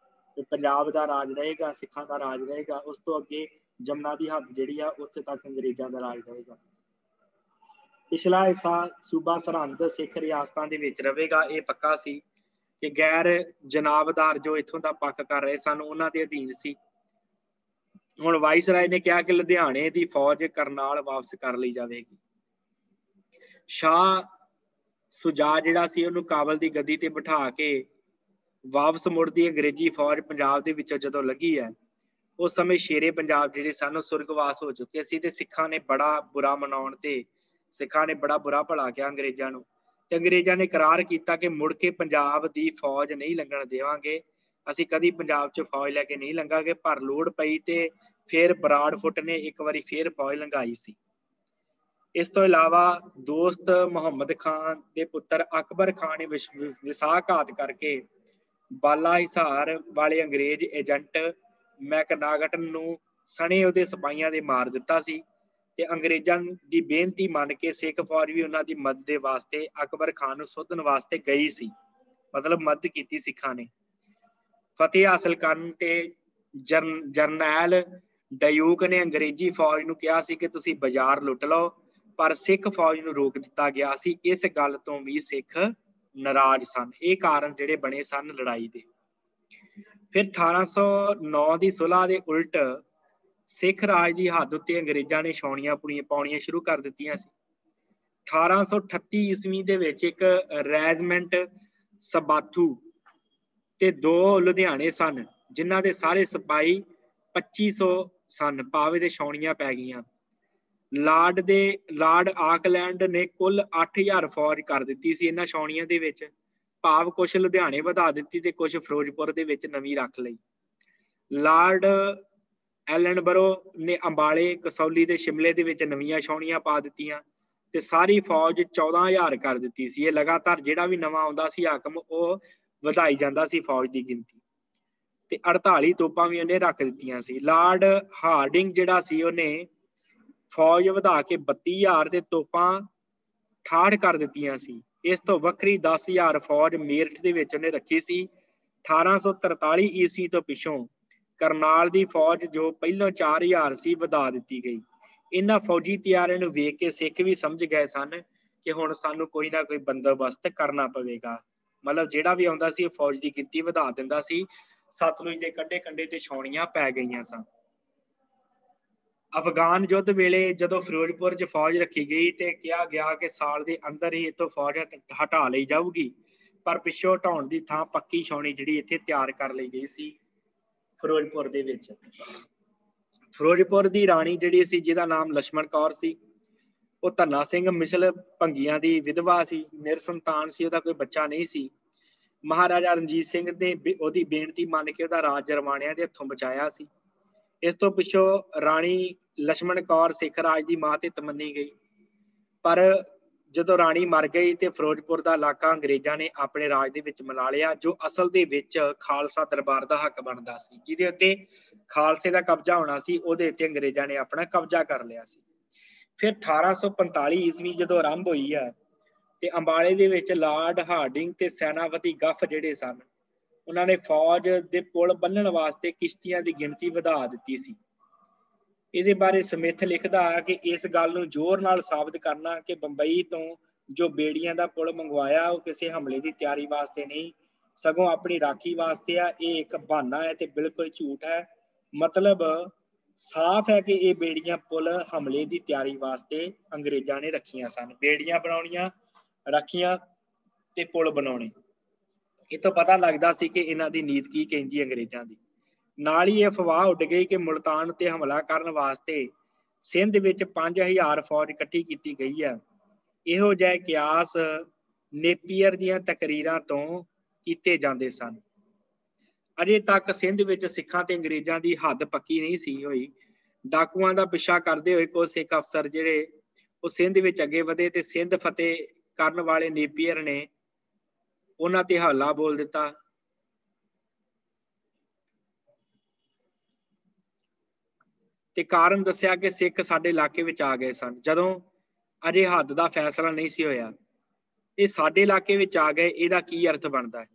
ਪੰਜਾਬ ਦਾ ਰਾਜ ਰਹੇਗਾ, ਸਿੱਖਾਂ ਦਾ ਰਾਜ ਰਹੇਗਾ। ਉਸ ਤੋਂ ਅੱਗੇ ਜਮਨਾ ਦੀ ਹੱਦ ਜਿਹੜੀ ਆ ਉੱਥੇ ਤੱਕ ਅੰਗਰੇਜ਼ਾਂ ਦਾ ਰਾਜ ਰਹੇਗਾ। ਪਿਛਲਾ ਹਿੱਸਾ ਸੂਬਾ ਸਰਹੰਦ ਸਿੱਖ ਰਿਆਸਤਾਂ ਦੇ ਵਿੱਚ ਰਹੇਗਾ। ਇਹ ਪੱਕਾ ਸੀ ਕਿ ਗੈਰ ਜਨਾਬਦਾਰ ਜੋ ਇੱਥੋਂ ਦਾ ਪੱਖ ਕਰ ਰਹੇ ਸਨ ਉਹਨਾਂ ਦੇ ਅਧੀਨ ਸੀ। ਹੁਣ ਵਾਇਸਰਾਏ ਨੇ ਕਿਹਾ ਕਿ ਲੁਧਿਆਣੇ ਦੀ ਫੌਜ ਕਰਨਾਲ ਵਾਪਸ ਕਰ ਲਈ ਜਾਵੇਗੀ। ਸ਼ਾਹ ਸੁਜਾ ਜਿਹੜਾ ਸੀ ਉਹਨੂੰ ਕਾਬਲ ਦੀ ਗੱਦੀ ਤੇ ਬਿਠਾ ਕੇ ਵਾਪਸ ਮੁੜਦੀ ਅੰਗਰੇਜ਼ੀ ਫੌਜ ਪੰਜਾਬ ਦੇ ਵਿੱਚੋਂ ਜਦੋਂ ਲੱਗੀ ਹੈ, ਉਸ ਸਮੇਂ ਸ਼ੇਰੇ ਪੰਜਾਬ ਜਿਹੜੇ ਸਨ ਉਹ ਸੁਰਗਵਾਸ ਹੋ ਚੁੱਕੇ ਸੀ ਤੇ ਸਿੱਖਾਂ ਨੇ ਬੜਾ ਬੁਰਾ ਮਨਾਉਣ ਤੇ ਸਿੱਖਾਂ ਨੇ ਬੜਾ ਬੁਰਾ ਭਲਾ ਕਿਹਾ ਅੰਗਰੇਜ਼ਾਂ ਨੂੰ ਤੇ ਅੰਗਰੇਜ਼ਾਂ ਨੇ ਇਕਰਾਰ ਕੀਤਾ ਕਿ ਮੁੜ ਕੇ ਪੰਜਾਬ ਦੀ ਫੌਜ ਨਹੀਂ ਲੰਘਣ ਦੇਵਾਂਗੇ, ਅਸੀਂ ਕਦੀ ਪੰਜਾਬ 'ਚ ਫੌਜ ਲੈ ਕੇ ਨਹੀਂ ਲੰਘਾਂਗੇ। ਪਰ ਲੋੜ ਪਈ ਤੇ ਫਿਰ ਬਰਾੜਫੁੱਟ ਨੇ ਇੱਕ ਵਾਰੀ ਫਿਰ ਫੌਜ ਲੰਘਾਈ ਸੀ। ਇਸ ਤੋਂ ਇਲਾਵਾ ਦੋਸਤ ਮੁਹੰਮਦ ਖਾਨ ਦੇ ਪੁੱਤਰ ਅਕਬਰ ਖਾਨ ਨੇ ਵਿਸਾਖਾਤ ਕਰਕੇ ਬਾਲਾ ਹਿਸਾਰ ਵਾਲੇ ਅੰਗਰੇਜ਼ ਏਜੰਟ ਮੈਕਨਾਗਟਨ ਨੂੰ ਸਣੇ ਉਹਦੇ ਸਿਪਾਹੀਆਂ ਦੇ ਮਾਰ ਦਿੱਤਾ ਸੀ ਤੇ ਅੰਗਰੇਜ਼ਾਂ ਦੀ ਬੇਨਤੀ ਮੰਨ ਕੇ ਸਿੱਖ ਫੌਜ ਵੀ ਉਹਨਾਂ ਦੀ ਮਦਦ ਦੇ ਵਾਸਤੇ ਅਕਬਰ ਖਾਨ ਨੂੰ ਸੋਧਣ ਵਾਸਤੇ ਗਈ ਸੀ, ਮਤਲਬ ਮਦਦ ਕੀਤੀ ਸਿੱਖਾਂ ਨੇ। ਫਤਿਹ ਹਾਸਲ ਕਰਨ ਤੇ ਜਰਨੈਲ ਡਿਊਕ ਨੇ ਅੰਗਰੇਜ਼ੀ ਫੌਜ ਨੂੰ ਕਿਹਾ ਸੀ ਕਿ ਤੁਸੀਂ ਬਾਜ਼ਾਰ ਲੁੱਟ ਲਓ, ਪਰ ਸਿੱਖ ਫੌਜ ਨੂੰ ਰੋਕ ਦਿੱਤਾ ਗਿਆ ਸੀ। ਇਸ ਗੱਲ ਤੋਂ ਵੀ ਸਿੱਖ ਨਾਰਾਜ਼ ਸਨ। ਇਹ ਕਾਰਨ ਜਿਹੜੇ ਬਣੇ ਸਨ ਲੜਾਈ ਦੇ। ਫਿਰ 1809 ਦੀ ਸੁਲ੍ਹਾ ਦੇ ਉਲਟ ਸਿੱਖ ਰਾਜ ਦੀ ਹੱਦ ਉੱਤੇ ਅੰਗਰੇਜ਼ਾਂ ਨੇ ਛਾਉਣੀਆਂ ਪਾਉਣੀਆਂ ਸ਼ੁਰੂ ਕਰ ਦਿੱਤੀਆਂ ਸੀ। 1838 ਈਸਵੀ ਦੇ ਵਿੱਚ ਇੱਕ ਰੈਜੀਮੈਂਟ ਸਬਾਥੂ ਤੇ 2 ਲੁਧਿਆਣੇ ਸਨ, ਜਿਨ੍ਹਾਂ ਦੇ ਸਾਰੇ ਸਿਪਾਹੀ 2500 ਸਨ। ਭਾਵੇਂ ਦੇ ਛਾਉਣੀਆਂ ਪੈ ਗਈਆਂ। ਲਾਰਡ ਆਕਲੈਂਡ ਨੇ ਕੁੱਲ 8000 ਫੌਜ ਕਰ ਦਿੱਤੀ ਸੀ ਇਹਨਾਂ ਛਾਉਣੀਆਂ ਦੇ ਵਿੱਚ ਭਾਵ ਕੁਛ ਲੁਧਿਆਣੇ ਵਧਾ ਦਿੱਤੀ ਤੇ ਕੁਛ ਫਿਰੋਜ਼ਪੁਰ ਦੇ ਵਿੱਚ ਨਵੀਂ ਰੱਖ ਲਈ। ਲਾਰਡ ਐਲਨਬਰੋ ਨੇ ਅੰਬਾਲੇ, ਕਸੌਲੀ ਤੇ ਸ਼ਿਮਲੇ ਦੇ ਵਿੱਚ ਨਵੀਆਂ ਛਾਉਣੀਆਂ ਪਾ ਦਿੱਤੀਆਂ ਤੇ ਸਾਰੀ ਫੌਜ 14,000 ਕਰ ਦਿੱਤੀ ਸੀ। ਇਹ ਲਗਾਤਾਰ ਜਿਹੜਾ ਵੀ ਨਵਾਂ ਆਉਂਦਾ ਸੀ ਹਾਕਮ ਉਹ ਵਧਾਈ ਜਾਂਦਾ ਸੀ ਫੌਜ ਦੀ ਗਿਣਤੀ ਤੇ 48 ਤੋਪਾਂ ਵੀ ਉਹਨੇ ਰੱਖ ਦਿੱਤੀਆਂ ਸੀ। ਲਾਰਡ ਹਾਰਡਿੰਗ ਜਿਹੜਾ ਸੀ ਉਹਨੇ ਫੌਜ ਵਧਾ ਕੇ 32,000 ਤੇ ਤੋਪਾਂ 68 ਕਰ ਦਿੱਤੀਆਂ ਸੀ। ਇਸ ਤੋਂ ਵੱਖਰੀ 10,000 ਫੌਜ ਮੇਰਠ ਦੇ ਵਿੱਚ ਉਹਨੇ ਰੱਖੀ ਸੀ। 1843 ਈਸਵੀ ਤੋਂ ਪਿੱਛੋਂ ਕਰਨਾਲ ਦੀ ਫੌਜ ਜੋ ਪਹਿਲਾਂ 4,000 ਸੀ ਵਧਾ ਦਿੱਤੀ ਗਈ। ਇਹਨਾਂ ਫੌਜੀ ਤਿਆਰੀਆਂ ਨੂੰ ਵੇਖ ਕੇ ਸਿੱਖ ਵੀ ਸਮਝ ਗਏ ਸਨ ਕਿ ਹੁਣ ਸਾਨੂੰ ਕੋਈ ਨਾ ਕੋਈ ਬੰਦੋਬਸਤ ਕਰਨਾ ਪਵੇਗਾ। ਮਤਲਬ ਜਿਹੜਾ ਵੀ ਆਉਂਦਾ ਸੀ ਫੌਜ ਦੀ ਗਿਣਤੀ ਵਧਾ ਦਿੰਦਾ ਸੀ। ਸਤਲੁਜ ਦੇ ਕੰਢੇ ਕੰਢੇ ਤੇ ਛਾਉਣੀਆਂ ਪੈ ਗਈਆਂ ਸਨ। ਅਫਗਾਨ ਯੁੱਧ ਵੇਲੇ ਜਦੋਂ ਫਿਰੋਜ਼ਪੁਰ 'ਚ ਫੌਜ ਰੱਖੀ ਗਈ ਤੇ ਕਿਹਾ ਗਿਆ ਕਿ ਸਾਲ ਦੇ ਅੰਦਰ ਹੀ ਇੱਥੋਂ ਫੌਜ ਹਟਾ ਲਈ ਜਾਊਗੀ, ਪਰ ਪਿੱਛੋਂ ਹਟਾਉਣ ਦੀ ਥਾਂ ਪੱਕੀ ਛਾਉਣੀ ਜਿਹੜੀ ਇੱਥੇ ਤਿਆਰ ਕਰ ਲਈ ਗਈ ਸੀ ਫਿਰੋਜ਼ਪੁਰ ਦੇ ਵਿੱਚ। ਫਿਰੋਜ਼ਪੁਰ ਦੀ ਰਾਣੀ ਜਿਹੜੀ ਸੀ ਜਿਹਦਾ ਨਾਮ ਲਛਮਣ ਕੌਰ ਸੀ, ਉਹ ਧੰਨਾ ਸਿੰਘ ਮਿਸਲ ਭੰਗੀਆਂ ਦੀ ਵਿਧਵਾ ਸੀ, ਨਿਰਸੰਤਾਨ ਸੀ, ਉਹਦਾ ਕੋਈ ਬੱਚਾ ਨਹੀਂ ਸੀ। ਮਹਾਰਾਜਾ ਰਣਜੀਤ ਸਿੰਘ ਨੇ ਉਹਦੀ ਬੇਨਤੀ ਮੰਨ ਕੇ ਉਹਦਾ ਰਾਜ ਜਰਮਾਣਿਆਂ ਦੇ ਹੱਥੋਂ ਬਚਾਇਆ ਸੀ। ਇਸ ਤੋਂ ਪਿੱਛੋਂ ਰਾਣੀ ਲਛਮਣ ਕੌਰ ਸਿੱਖ ਰਾਜ ਦੀ ਮਾਂ ਤੇ ਤਮੰਨੀ ਗਈ, ਪਰ ਜਦੋਂ ਰਾਣੀ ਮਰ ਗਈ ਤੇ ਫਿਰੋਜ਼ਪੁਰ ਦਾ ਇਲਾਕਾ ਅੰਗਰੇਜ਼ਾਂ ਨੇ ਆਪਣੇ ਰਾਜ ਦੇ ਵਿੱਚ ਮਿਲਾ ਲਿਆ, ਜੋ ਅਸਲ ਦੇ ਵਿੱਚ ਖਾਲਸਾ ਦਰਬਾਰ ਦਾ ਹੱਕ ਬਣਦਾ ਸੀ। ਜਿਹਦੇ ਉੱਤੇ ਖਾਲਸੇ ਦਾ ਕਬਜ਼ਾ ਹੋਣਾ ਸੀ ਉਹਦੇ ਉੱਤੇ ਅੰਗਰੇਜ਼ਾਂ ਨੇ ਆਪਣਾ ਕਬਜ਼ਾ ਕਰ ਲਿਆ ਸੀ। ਫਿਰ 1845 ਈਸਵੀ ਜਦੋਂ ਆਰੰਭ ਹੋਈ ਆ ਤੇ ਅੰਬਾਲੇ ਦੇ ਵਿੱਚ ਲਾਰਡ ਹਾਰਡਿੰਗ ਤੇ ਸੈਨਾਪਤੀ ਗੱਫ ਜਿਹੜੇ ਸਨ, ਉਹਨਾਂ ਨੇ ਫੌਜ ਦੇ ਪੁਲ ਬੰਨਣ ਵਾਸਤੇ ਕਿਸ਼ਤੀਆਂ ਦੀ ਗਿਣਤੀ ਵਧਾ ਦਿੱਤੀ ਸੀ। ਇਹਦੇ ਬਾਰੇ ਸਮਿਥ ਲਿਖਦਾ ਕਿ ਇਸ ਗੱਲ ਨੂੰ ਜ਼ੋਰ ਨਾਲ ਸਾਬਤ ਕਰਨਾ ਕਿ ਬੰਬਈ ਤੋਂ ਜੋ ਬੇੜੀਆਂ ਦਾ ਪੁਲ ਮੰਗਵਾਇਆ ਉਹ ਕਿਸੇ ਹਮਲੇ ਦੀ ਤਿਆਰੀ ਵਾਸਤੇ ਨਹੀਂ, ਸਗੋਂ ਆਪਣੀ ਰਾਖੀ ਵਾਸਤੇ ਆ, ਇਹ ਇੱਕ ਬਹਾਨਾ ਹੈ ਤੇ ਬਿਲਕੁਲ ਝੂਠ ਹੈ। ਮਤਲਬ ਸਾਫ਼ ਹੈ ਕਿ ਇਹ ਬੇੜੀਆਂ ਪੁਲ ਹਮਲੇ ਦੀ ਤਿਆਰੀ ਵਾਸਤੇ ਅੰਗਰੇਜ਼ਾਂ ਨੇ ਰੱਖੀਆਂ ਸਨ। ਬੇੜੀਆਂ ਬਣਾਉਣੀਆਂ, ਰੱਖੀਆਂ ਤੇ ਪੁਲ ਬਣਾਉਣੇ। ਇਹ ਤੋਂ ਪਤਾ ਲੱਗਦਾ ਸੀ ਕਿ ਇਹਨਾਂ ਦੀ ਨੀਤ ਕੀ ਕਹਿੰਦੀ ਅੰਗਰੇਜ਼ਾਂ ਦੀ। ਨਾਲ ਹੀ ਇਹ ਅਫਵਾਹ ਉੱਡ ਗਈ ਕਿ ਮੁਲਤਾਨ ਉੱਤੇ ਹਮਲਾ ਕਰਨ ਵਾਸਤੇ ਸਿੰਧ ਵਿੱਚ 5,000 ਫੌਜ ਇਕੱਠੀ ਕੀਤੀ ਗਈ ਹੈ। ਇਹੋ ਜਿਹੇ ਕਿਆਸ ਨੇਪੀਅਰ ਦੀਆਂ ਤਕਰੀਰਾਂ ਤੋਂ ਕੀਤੇ ਜਾਂਦੇ ਸਨ। ਅਜੇ ਤੱਕ ਸਿੰਧ ਵਿੱਚ ਸਿੱਖਾਂ ਤੇ ਅੰਗਰੇਜ਼ਾਂ ਦੀ ਹੱਦ ਪੱਕੀ ਨਹੀਂ ਸੀ ਹੋਈ। ਡਾਕੂਆਂ ਦਾ ਪਿੱਛਾ ਕਰਦੇ ਹੋਏ ਕੁਝ ਸਿੱਖ ਅਫਸਰ ਜਿਹੜੇ ਉਹ ਸਿੰਧ ਵਿੱਚ ਅੱਗੇ ਵਧੇ ਤੇ ਸਿੰਧ ਫਤਿਹ ਕਰਨ ਵਾਲੇ ਨੇਪੀਅਰ ਨੇ ਉਹਨਾਂ ਤੇ ਹੱਲਾ ਬੋਲ ਦਿੱਤਾ। ਤੇ ਕਾਰਨ ਦੱਸਿਆ ਕਿ ਸਿੱਖ ਸਾਡੇ ਇਲਾਕੇ ਵਿੱਚ ਆ ਗਏ ਸਨ, ਜਦੋਂ ਅਜੇ ਹੱਦ ਦਾ ਫੈਸਲਾ ਨਹੀਂ ਸੀ ਹੋਇਆ। ਇਹ ਸਾਡੇ ਇਲਾਕੇ ਵਿੱਚ ਆ ਗਏ, ਇਹਦਾ ਕੀ ਅਰਥ ਬਣਦਾ ਹੈ?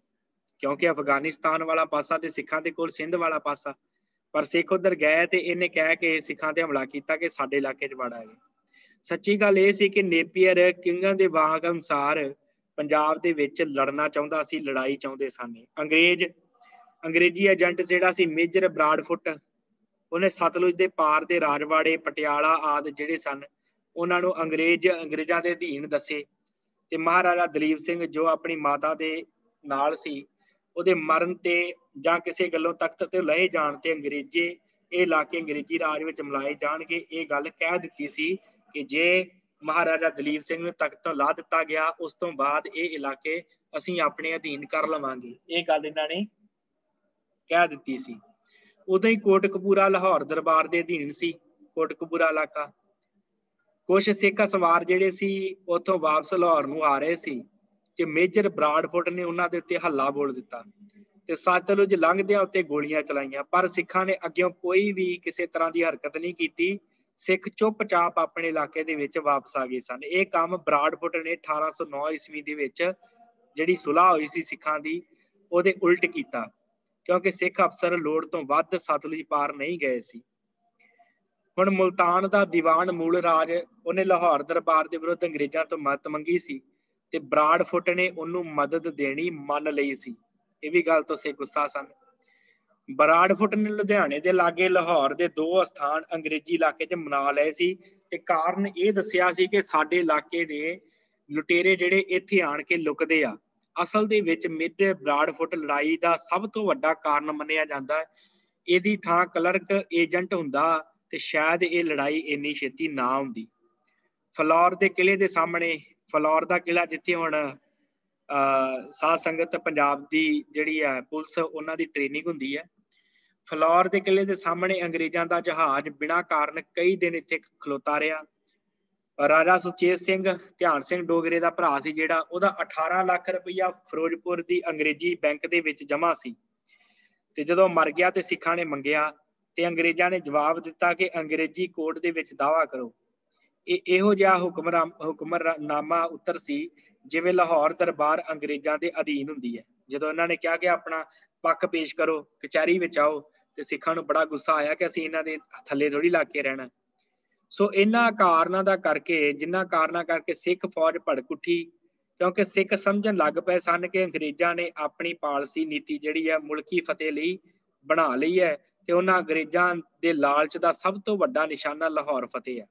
ਕਿਉਂਕਿ ਅਫਗਾਨਿਸਤਾਨ ਵਾਲਾ ਪਾਸਾ ਤੇ ਸਿੱਖਾਂ ਦੇ ਕੋਲ ਸਿੰਧ ਵਾਲਾ ਪਾਸਾ, ਪਰ ਸਿੱਖ ਉਧਰ ਗਏ ਤੇ ਇਹਨੇ ਕਹਿ ਕੇ ਸਿੱਖਾਂ ਤੇ ਹਮਲਾ ਕੀਤਾ ਕਿ ਸਾਡੇ ਇਲਾਕੇ 'ਚ ਵੜ ਆ ਗਏ। ਸੱਚੀ ਗੱਲ ਇਹ ਸੀ ਕਿ ਨੇਪੀਅਰ ਕਿੰਗਾਂ ਦੇ ਵਾਕ ਅਨੁਸਾਰ ਪੰਜਾਬ ਦੇ ਵਿੱਚ ਲੜਨਾ ਚਾਹੁੰਦਾ ਸੀ, ਲੜਾਈ ਚਾਹੁੰਦੇ ਸਨ। ਅੰਗਰੇਜ਼ੀ ਏਜੰਟ ਜਿਹੜਾ ਸੀ ਮੇਜਰ ਬਰਾਡਫੁੱਟ, ਉਹਨੇ ਸਤਲੁਜ ਦੇ ਪਾਰ ਦੇ ਰਾਜਵਾੜੇ, ਪਟਿਆਲਾ ਆਦਿ ਜਿਹੜੇ ਸਨ ਉਹਨਾਂ ਨੂੰ ਅੰਗਰੇਜ਼ਾਂ ਦੇ ਅਧੀਨ ਦੱਸੇ ਤੇ ਮਹਾਰਾਜਾ ਦਲੀਪ ਸਿੰਘ ਜੋ ਆਪਣੀ ਮਾਤਾ ਦੇ ਨਾਲ ਸੀ, ਉਹਦੇ ਮਰਨ ਤੇ ਜਾਂ ਕਿਸੇ ਗੱਲੋਂ ਤਖਤ ਤੇ ਲਏ ਜਾਣ ਤੇ ਇਹ ਇਲਾਕੇ ਅੰਗਰੇਜ਼ੀ ਰਾਜ ਵਿੱਚ ਮਿਲਾਏ ਜਾਣਗੇ। ਇਹ ਗੱਲ ਕਹਿ ਦਿੱਤੀ ਸੀ ਕਿ ਜੇ ਮਹਾਰਾਜਾ ਦਲੀਪ ਸਿੰਘ ਨੂੰ ਤਖਤ ਤੋਂ ਲਾ ਦਿੱਤਾ ਗਿਆ ਉਸ ਤੋਂ ਬਾਅਦ ਇਹ ਇਲਾਕੇ ਅਸੀਂ ਆਪਣੇ ਅਧੀਨ ਕਰ ਲਵਾਂਗੇ। ਇਹ ਗੱਲ ਇਹਨਾਂ ਨੇ ਕਹਿ ਦਿੱਤੀ ਸੀ। ਉਦੋਂ ਹੀ ਕੋਟਕਪੂਰਾ ਲਾਹੌਰ ਦਰਬਾਰ ਦੇ ਅਧੀਨ ਸੀ। ਕੋਟਕਪੂਰਾ ਇਲਾਕਾ ਕੁਛ ਸਿੱਖ ਸਵਾਰ ਜਿਹੜੇ ਸੀ ਉੱਥੋਂ ਵਾਪਸ ਲਾਹੌਰ ਨੂੰ ਆ ਰਹੇ ਸੀ ਤੇ ਮੇਜਰ ਬਰਾਡਫੁੱਟ ਨੇ ਉਹਨਾਂ ਦੇ ਉੱਤੇ ਹੱਲਾ ਬੋਲ ਦਿੱਤਾ ਤੇ ਸਤਲੁਜ ਲੰਘਦਿਆਂ ਉੱਤੇ ਗੋਲੀਆਂ ਚਲਾਈਆਂ, ਪਰ ਸਿੱਖਾਂ ਨੇ ਅੱਗਿਓਂ ਕੋਈ ਵੀ ਕਿਸੇ ਤਰ੍ਹਾਂ ਦੀ ਹਰਕਤ ਨਹੀਂ ਕੀਤੀ। ਸਿੱਖ ਚੁੱਪਚਾਪ ਆਪਣੇ ਇਲਾਕੇ ਦੇ ਵਿੱਚ ਵਾਪਸ ਆ ਗਏ ਸਨ। ਇਹ ਕੰਮ ਬਰਾਡਫੁੱਟ ਨੇ 1809 ਈਸਵੀ ਦੇ ਵਿੱਚ ਜਿਹੜੀ ਸੁਲਾਹ ਹੋਈ ਸੀ ਸਿੱਖਾਂ ਦੀ ਉਹਦੇ ਉਲਟ ਕੀਤਾ, ਕਿਉਂਕਿ ਸਿੱਖ ਅਫਸਰ ਲੋੜ ਤੋਂ ਵੱਧ ਸਤਲੁਜ ਪਾਰ ਨਹੀਂ ਗਏ ਸੀ। ਹੁਣ ਮੁਲਤਾਨ ਦਾ ਦੀਵਾਨ ਮੂਲ ਰਾਜ, ਉਹਨੇ ਲਾਹੌਰ ਦਰਬਾਰ ਦੇ ਵਿਰੁੱਧ ਅੰਗਰੇਜ਼ਾਂ ਤੋਂ ਮਦਦ ਮੰਗੀ ਸੀ ਤੇ ਬਰਾਡਫੁੱਟ ਨੇ ਉਹਨੂੰ ਮਦਦ ਦੇਣੀ ਮੰਨ ਲਈ ਸੀ। ਇਹ ਵੀ ਗੱਲ ਤੋਂ ਸਿੱਖ ਗੁੱਸਾ ਸਨ। ਬਰਾਡਫੁੱਟ ਨੇ ਲੁਧਿਆਣੇ ਦੇ ਲਾਗੇ ਲਾਹੌਰ ਦੇ 2 ਸਥਾਨ ਅੰਗਰੇਜ਼ੀ ਇਲਾਕੇ 'ਚ ਮਨਾ ਲਏ ਸੀ ਤੇ ਕਾਰਨ ਇਹ ਦੱਸਿਆ ਸੀ ਕਿ ਸਾਡੇ ਇਲਾਕੇ ਦੇ ਲੁਟੇਰੇ ਜਿਹੜੇ ਇੱਥੇ ਆਣ ਕੇ ਲੁਕਦੇ ਆ। ਅਸਲ ਦੇ ਵਿੱਚ ਮੇਜਰ ਬਰਾਡਫੁੱਟ ਲੜਾਈ ਦਾ ਸਭ ਤੋਂ ਵੱਡਾ ਕਾਰਨ ਮੰਨਿਆ ਜਾਂਦਾ ਹੈ। ਇਹਦੀ ਥਾਂ ਕਲਰਕ ਏਜੰਟ ਹੁੰਦਾ ਤੇ ਸ਼ਾਇਦ ਇਹ ਲੜਾਈ ਇੰਨੀ ਛੇਤੀ ਨਾ ਹੁੰਦੀ। ਫਲੌਰ ਦੇ ਕਿਲੇ ਦੇ ਸਾਹਮਣੇ, ਫਲੌਰ ਦਾ ਕਿਲਾ ਜਿੱਥੇ ਹੁਣ ਸਾਧ ਸੰਗਤ ਪੰਜਾਬ ਦੀ ਜਿਹੜੀ ਹੈ ਪੁਲਿਸ ਉਹਨਾਂ ਦੀ ਟ੍ਰੇਨਿੰਗ ਹੁੰਦੀ ਹੈ। ਫਲੌਰ ਦੇ ਕਿਲੇ ਦੇ ਸਾਹਮਣੇ ਅੰਗਰੇਜ਼ਾਂ ਦਾ ਜਹਾਜ਼ ਬਿਨਾਂ ਕਾਰਨ ਕਈ ਦਿਨ ਇੱਥੇ ਖਲੋਤਾ ਰਿਹਾ। ਰਾਜਾ ਸੁਚੇਤ ਸਿੰਘ ਧਿਆਨ ਸਿੰਘ ਡੋਗਰੇ ਦਾ ਭਰਾ ਸੀ ਜਿਹੜਾ, ਉਹਦਾ 18 ਲੱਖ ਰੁਪਈਆ ਫਿਰੋਜ਼ਪੁਰ ਦੀ ਅੰਗਰੇਜ਼ੀ ਬੈਂਕ ਦੇ ਵਿੱਚ ਜਮ੍ਹਾਂ ਸੀ। ਤੇ ਜਦੋਂ ਮਰ ਗਿਆ ਤੇ ਸਿੱਖਾਂ ਨੇ ਮੰਗਿਆ ਤੇ ਅੰਗਰੇਜ਼ਾਂ ਨੇ ਜਵਾਬ ਦਿੱਤਾ ਕਿ ਅੰਗਰੇਜ਼ੀ ਕੋਰਟ ਦੇ ਵਿੱਚ ਦਾਅਵਾ ਕਰੋ। ਇਹ ਇਹੋ ਜਿਹਾ ਹੁਕਮਨਾਮਾ ਉੱਤਰ ਸੀ ਜਿਵੇਂ ਲਾਹੌਰ ਦਰਬਾਰ ਅੰਗਰੇਜ਼ਾਂ ਦੇ ਅਧੀਨ ਹੁੰਦੀ ਹੈ। ਜਦੋਂ ਇਹਨਾਂ ਨੇ ਕਿਹਾ ਕਿ ਆਪਣਾ ਪੱਖ ਪੇਸ਼ ਕਰੋ, ਕਚਹਿਰੀ ਵਿੱਚ ਆਓ, ਤੇ ਸਿੱਖਾਂ ਨੂੰ ਬੜਾ ਗੁੱਸਾ ਆਇਆ ਕਿ ਅਸੀਂ ਇਹਨਾਂ ਦੇ ਥੱਲੇ ਥੋੜੀ ਲੱਗ ਕੇ ਰਹਿਣਾ। ਸੋ ਇਹਨਾਂ ਕਾਰਨਾਂ ਦਾ ਕਰਕੇ, ਜਿਨ੍ਹਾਂ ਕਾਰਨਾਂ ਕਰਕੇ ਸਿੱਖ ਫੌਜ ਭੜਕ ਉੱਠੀ, ਕਿਉਂਕਿ ਸਿੱਖ ਸਮਝਣ ਲੱਗ ਪਏ ਸਨ ਕਿ ਅੰਗਰੇਜ਼ਾਂ ਨੇ ਆਪਣੀ ਪਾਲਸੀ ਨੀਤੀ ਜਿਹੜੀ ਹੈ ਮੁਲਕੀ ਫਤਿਹ ਲਈ ਬਣਾ ਲਈ ਹੈ ਤੇ ਉਹਨਾਂ ਅੰਗਰੇਜ਼ਾਂ ਦੇ ਲਾਲਚ ਦਾ ਸਭ ਤੋਂ ਵੱਡਾ ਨਿਸ਼ਾਨਾ ਲਾਹੌਰ ਫਤਿਹ ਹੈ।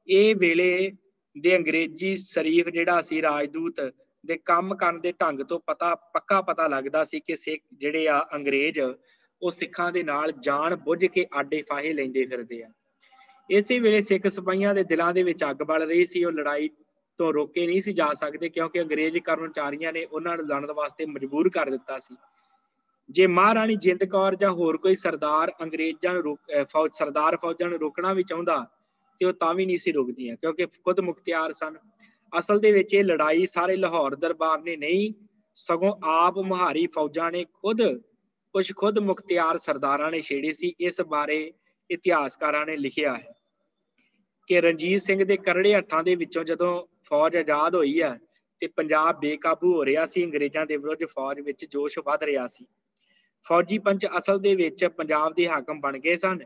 ਇਹ ਵੇਲੇ ਦੇ ਅੰਗਰੇਜ਼ੀ ਸ਼ਰੀਫ ਜਿਹੜਾ ਸੀ ਰਾਜਦੂਤ ਦੇ ਕੰਮ ਕਰਨ ਦੇ ਢੰਗ ਤੋਂ ਪੱਕਾ ਪਤਾ ਲੱਗਦਾ ਸੀ ਕਿ ਸਿੱਖ ਜਿਹੜੇ ਆ ਅੰਗਰੇਜ਼ ਉਹ ਸਿੱਖਾਂ ਦੇ ਨਾਲ ਜਾਣ ਬੁੱਝ ਕੇ ਆਡੇ ਫਾਹੇ ਲੈਂਦੇ ਫਿਰਦੇ ਆ। ਇਸੇ ਵੇਲੇ ਸਿੱਖ ਸਿਪਾਹੀਆਂ ਦੇ ਦਿਲਾਂ ਦੇ ਵਿੱਚ ਅੱਗ ਬਲ ਰਹੀ ਸੀ। ਉਹ ਲੜਾਈ ਤੋਂ ਰੋਕੇ ਨਹੀਂ ਸੀ ਜਾ ਸਕਦੇ ਕਿਉਂਕਿ ਅੰਗਰੇਜ਼ ਕਰਮਚਾਰੀਆਂ ਨੇ ਉਹਨਾਂ ਨੂੰ ਲੜਨ ਵਾਸਤੇ ਮਜਬੂਰ ਕਰ ਦਿੱਤਾ ਸੀ। ਜੇ ਮਹਾਰਾਣੀ ਜਿੰਦ ਕੌਰ ਜਾਂ ਹੋਰ ਕੋਈ ਸਰਦਾਰ ਅੰਗਰੇਜ਼ਾਂ ਨੂੰ ਸਰਦਾਰ ਫੌਜਾਂ ਨੂੰ ਰੋਕਣਾ ਵੀ ਚਾਹੁੰਦਾ ਤੇ ਉਹ ਤਾਂ ਵੀ ਨਹੀਂ ਸੀ ਰੁਕਦੀਆਂ ਕਿਉਂਕਿ ਖੁਦ ਮੁਖਤਿਆਰ ਸਨ। ਅਸਲ ਦੇ ਵਿੱਚ ਇਹ ਲੜਾਈ ਸਾਰੇ ਲਾਹੌਰ ਦਰਬਾਰ ਨੇ ਨਹੀਂ, ਸਗੋਂ ਆਪ ਮੁਹਾਰੀ ਫੌਜਾਂ ਨੇ ਖੁਦ ਮੁਖਤਿਆਰ ਸਰਦਾਰਾਂ ਨੇ ਛੇੜੀ ਸੀ। ਇਸ ਬਾਰੇ ਇਤਿਹਾਸਕਾਰਾਂ ਨੇ ਲਿਖਿਆ ਹੈ ਕਿ ਰਣਜੀਤ ਸਿੰਘ ਦੇ ਕਰੜੇ ਹੱਥਾਂ ਦੇ ਵਿੱਚੋਂ ਜਦੋਂ ਫੌਜ ਆਜ਼ਾਦ ਹੋਈ ਹੈ ਤੇ ਪੰਜਾਬ ਬੇਕਾਬੂ ਹੋ ਰਿਹਾ ਸੀ, ਅੰਗਰੇਜ਼ਾਂ ਦੇ ਵਿਰੁੱਧ ਫੌਜ ਵਿੱਚ ਜੋਸ਼ ਵੱਧ ਰਿਹਾ ਸੀ। ਫੌਜੀ ਪੰਚ ਅਸਲ ਦੇ ਵਿੱਚ ਪੰਜਾਬ ਦੇ ਹਾਕਮ ਬਣ ਗਏ ਸਨ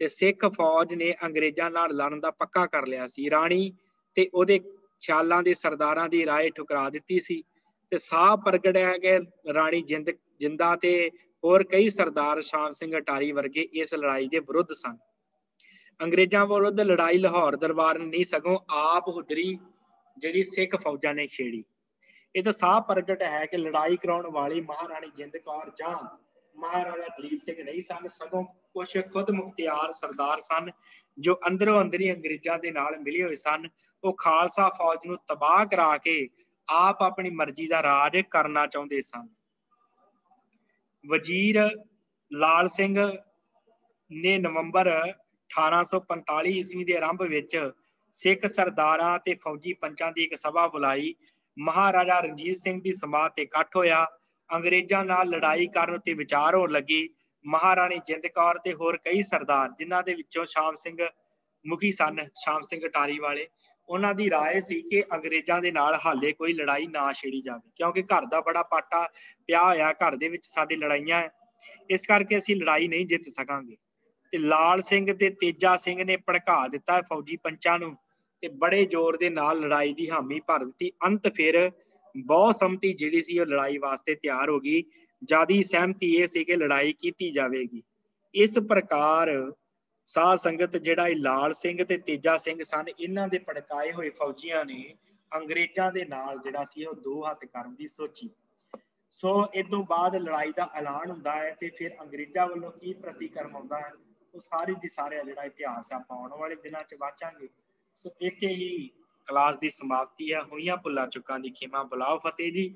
ਤੇ ਸਿੱਖ ਫੌਜ ਨੇ ਅੰਗਰੇਜ਼ਾਂ ਨਾਲ ਲੜਨ ਦਾ ਪੱਕਾ ਕਰ ਲਿਆ ਸੀ। ਰਾਣੀ ਤੇ ਉਹਦੇ ਖਿਆਲਾਂ ਦੇ ਸਰਦਾਰਾਂ ਦੀ ਰਾਏ ਠੁਕਰਾ ਦਿੱਤੀ ਸੀ ਤੇ ਸਾਹ ਪ੍ਰਗਟ ਹੈ ਕਿ ਰਾਣੀ ਜਿੰਦਾ ਤੇ ਹੋਰ ਕਈ ਸਰਦਾਰ ਸ਼ਾਮ ਸਿੰਘ ਅਟਾਰੀ ਵਰਗੇ ਇਸ ਲੜਾਈ ਦੇ ਵਿਰੁੱਧ ਸਨ। ਅੰਗਰੇਜ਼ਾਂ ਵਿਰੁੱਧ ਲੜਾਈ ਲਾਹੌਰ ਦਰਬਾਰ ਨੇ ਨਹੀਂ, ਸਗੋਂ ਆਪ ਹੁਦਰੀ ਜਿਹੜੀ ਸਿੱਖ ਫੌਜਾਂ ਨੇ ਛੇੜੀ। ਇਹ ਤਾਂ ਸਾਹ ਪ੍ਰਗਟ ਹੈ ਕਿ ਲੜਾਈ ਕਰਾਉਣ ਵਾਲੀ ਮਹਾਰਾਣੀ ਜਿੰਦ ਕੌਰ ਜਾਂ ਮਹਾਰਾਜਾ ਦਲੀਪ ਸਿੰਘ ਨਹੀਂ ਸਨ, ਸਗੋਂ ਕੁਝ ਖੁਦ ਮੁਖਤਿਆਰ ਸਰਦਾਰ ਸਨ ਜੋ ਅੰਦਰੋਂ ਅੰਦਰੀ ਅੰਗਰੇਜ਼ਾਂ ਦੇ ਨਾਲ ਮਿਲੇ ਹੋਏ ਸਨ। ਉਹ ਖਾਲਸਾ ਫੌਜ ਨੂੰ ਤਬਾਹ ਕਰਾ ਕੇ ਆਪ ਆਪਣੀ ਮਰਜ਼ੀ ਦਾ ਰਾਜ ਕਰਨਾ ਚਾਹੁੰਦੇ ਸਨ। ਵਜ਼ੀਰ ਲਾਲ ਸਿੰਘ ਨੇ ਨਵੰਬਰ 1845 ਈਸਵੀ ਦੇ ਆਰੰਭ ਵਿੱਚ ਸਿੱਖ ਸਰਦਾਰਾਂ ਤੇ ਫੌਜੀ ਪੰਚਾਂ ਦੀ ਇੱਕ ਸਭਾ ਬੁਲਾਈ। ਮਹਾਰਾਜਾ ਰਣਜੀਤ ਸਿੰਘ ਦੀ ਸਮਾਧ ਤੇ ਇਕੱਠ ਹੋਇਆ। ਅੰਗਰੇਜ਼ਾਂ ਨਾਲ ਲੜਾਈ ਕਰਨ ਉੱਤੇ ਵਿਚਾਰ ਹੋਣ ਲੱਗੀ। ਮਹਾਰਾਣੀ ਜਿੰਦ ਕੌਰ ਤੇ ਹੋਰ ਕਈ ਸਰਦਾਰ, ਜਿਨ੍ਹਾਂ ਦੇ ਵਿੱਚੋਂ ਸ਼ਾਮ ਸਿੰਘ ਮੁਖੀ ਸਨ, ਸ਼ਾਮ ਸਿੰਘ ਅਟਾਰੀ ਵਾਲੇ, ਉਹਨਾਂ ਦੀ ਰਾਏ ਸੀ ਕਿ ਅੰਗਰੇਜ਼ਾਂ ਦੇ ਨਾਲ ਹਾਲੇ ਕੋਈ ਲੜਾਈ ਨਾ ਛੇੜੀ ਜਾਵੇ ਕਿਉਂਕਿ ਘਰ ਦਾ ਬੜਾ ਪਾਟਾ ਪਿਆ ਹੋਇਆ, ਘਰ ਦੇ ਵਿੱਚ ਸਾਡੇ ਲੜਾਈਆਂ ਹੈ, ਇਸ ਕਰਕੇ ਅਸੀਂ ਲੜਾਈ ਨਹੀਂ ਜਿੱਤ ਸਕਾਂਗੇ। ਤੇ ਲਾਲ ਸਿੰਘ ਤੇ ਤੇਜਾ ਸਿੰਘ ਨੇ ਭੜਕਾ ਦਿੱਤਾ ਫੌਜੀ ਪੰਚਾਂ ਨੂੰ ਤੇ ਬੜੇ ਜ਼ੋਰ ਦੇ ਨਾਲ ਲੜਾਈ ਦੀ ਹਾਮੀ ਭਰ ਦਿੱਤੀ। ਅੰਤ ਫਿਰ ਬਹੁਤ ਸੰਮਤੀ ਜਿਹੜੀ ਸੀ ਉਹ ਲੜਾਈ ਵਾਸਤੇ ਤਿਆਰ ਹੋ ਗਈ। ਜਿਆਦੀ ਸਹਿਮਤੀ ਇਹ ਸੀ ਕਿ ਲੜਾਈ ਕੀਤੀ ਜਾਵੇਗੀ। ਇਸ ਪ੍ਰਕਾਰ ਸਾਧ ਸੰਗਤ ਜਿਹੜਾ ਇਹ ਲਾਲ ਸਿੰਘ ਤੇ ਤੇਜਾ ਸਿੰਘ ਸਨ, ਇਹਨਾਂ ਦੇ ਭੜਕਾਏ ਹੋਏ ਫੌਜੀਆਂ ਨੇ ਅੰਗਰੇਜ਼ਾਂ ਦੇ ਨਾਲ ਜਿਹੜਾ ਸੀ ਉਹ ਦੋ ਹੱਥ ਕਰਨ ਦੀ ਸੋਚੀ। ਸੋ ਇਸ ਤੋਂ ਬਾਅਦ ਲੜਾਈ ਦਾ ਐਲਾਨ ਹੁੰਦਾ ਹੈ ਤੇ ਫਿਰ ਅੰਗਰੇਜ਼ਾਂ ਵੱਲੋਂ ਕੀ ਪ੍ਰਤੀਕਰਮ ਆਉਂਦਾ ਹੈ ਉਹ ਸਾਰੀ ਦੀ ਸਾਰਾ ਜਿਹੜਾ ਇਤਿਹਾਸ ਆਪਾਂ ਆਉਣ ਵਾਲੇ ਦਿਨਾਂ 'ਚ ਵਾਚਾਂਗੇ। ਸੋ ਇੱਥੇ ਹੀ ਕਲਾਸ ਦੀ ਸਮਾਪਤੀ ਹੈ। ਹੋਈਆਂ ਭੁੱਲਾਂ ਚੁੱਕਾਂ ਦੀ ਖਿਮਾ, ਬੁਲਾਓ ਫਤਿਹ ਜੀ।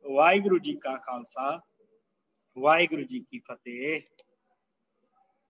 ਵਾਹਿਗੁਰੂ ਜੀ ਕਾ ਖਾਲਸਾ, ਵਾਹਿਗੁਰੂ ਜੀ ਕੀ ਫਤਿਹ।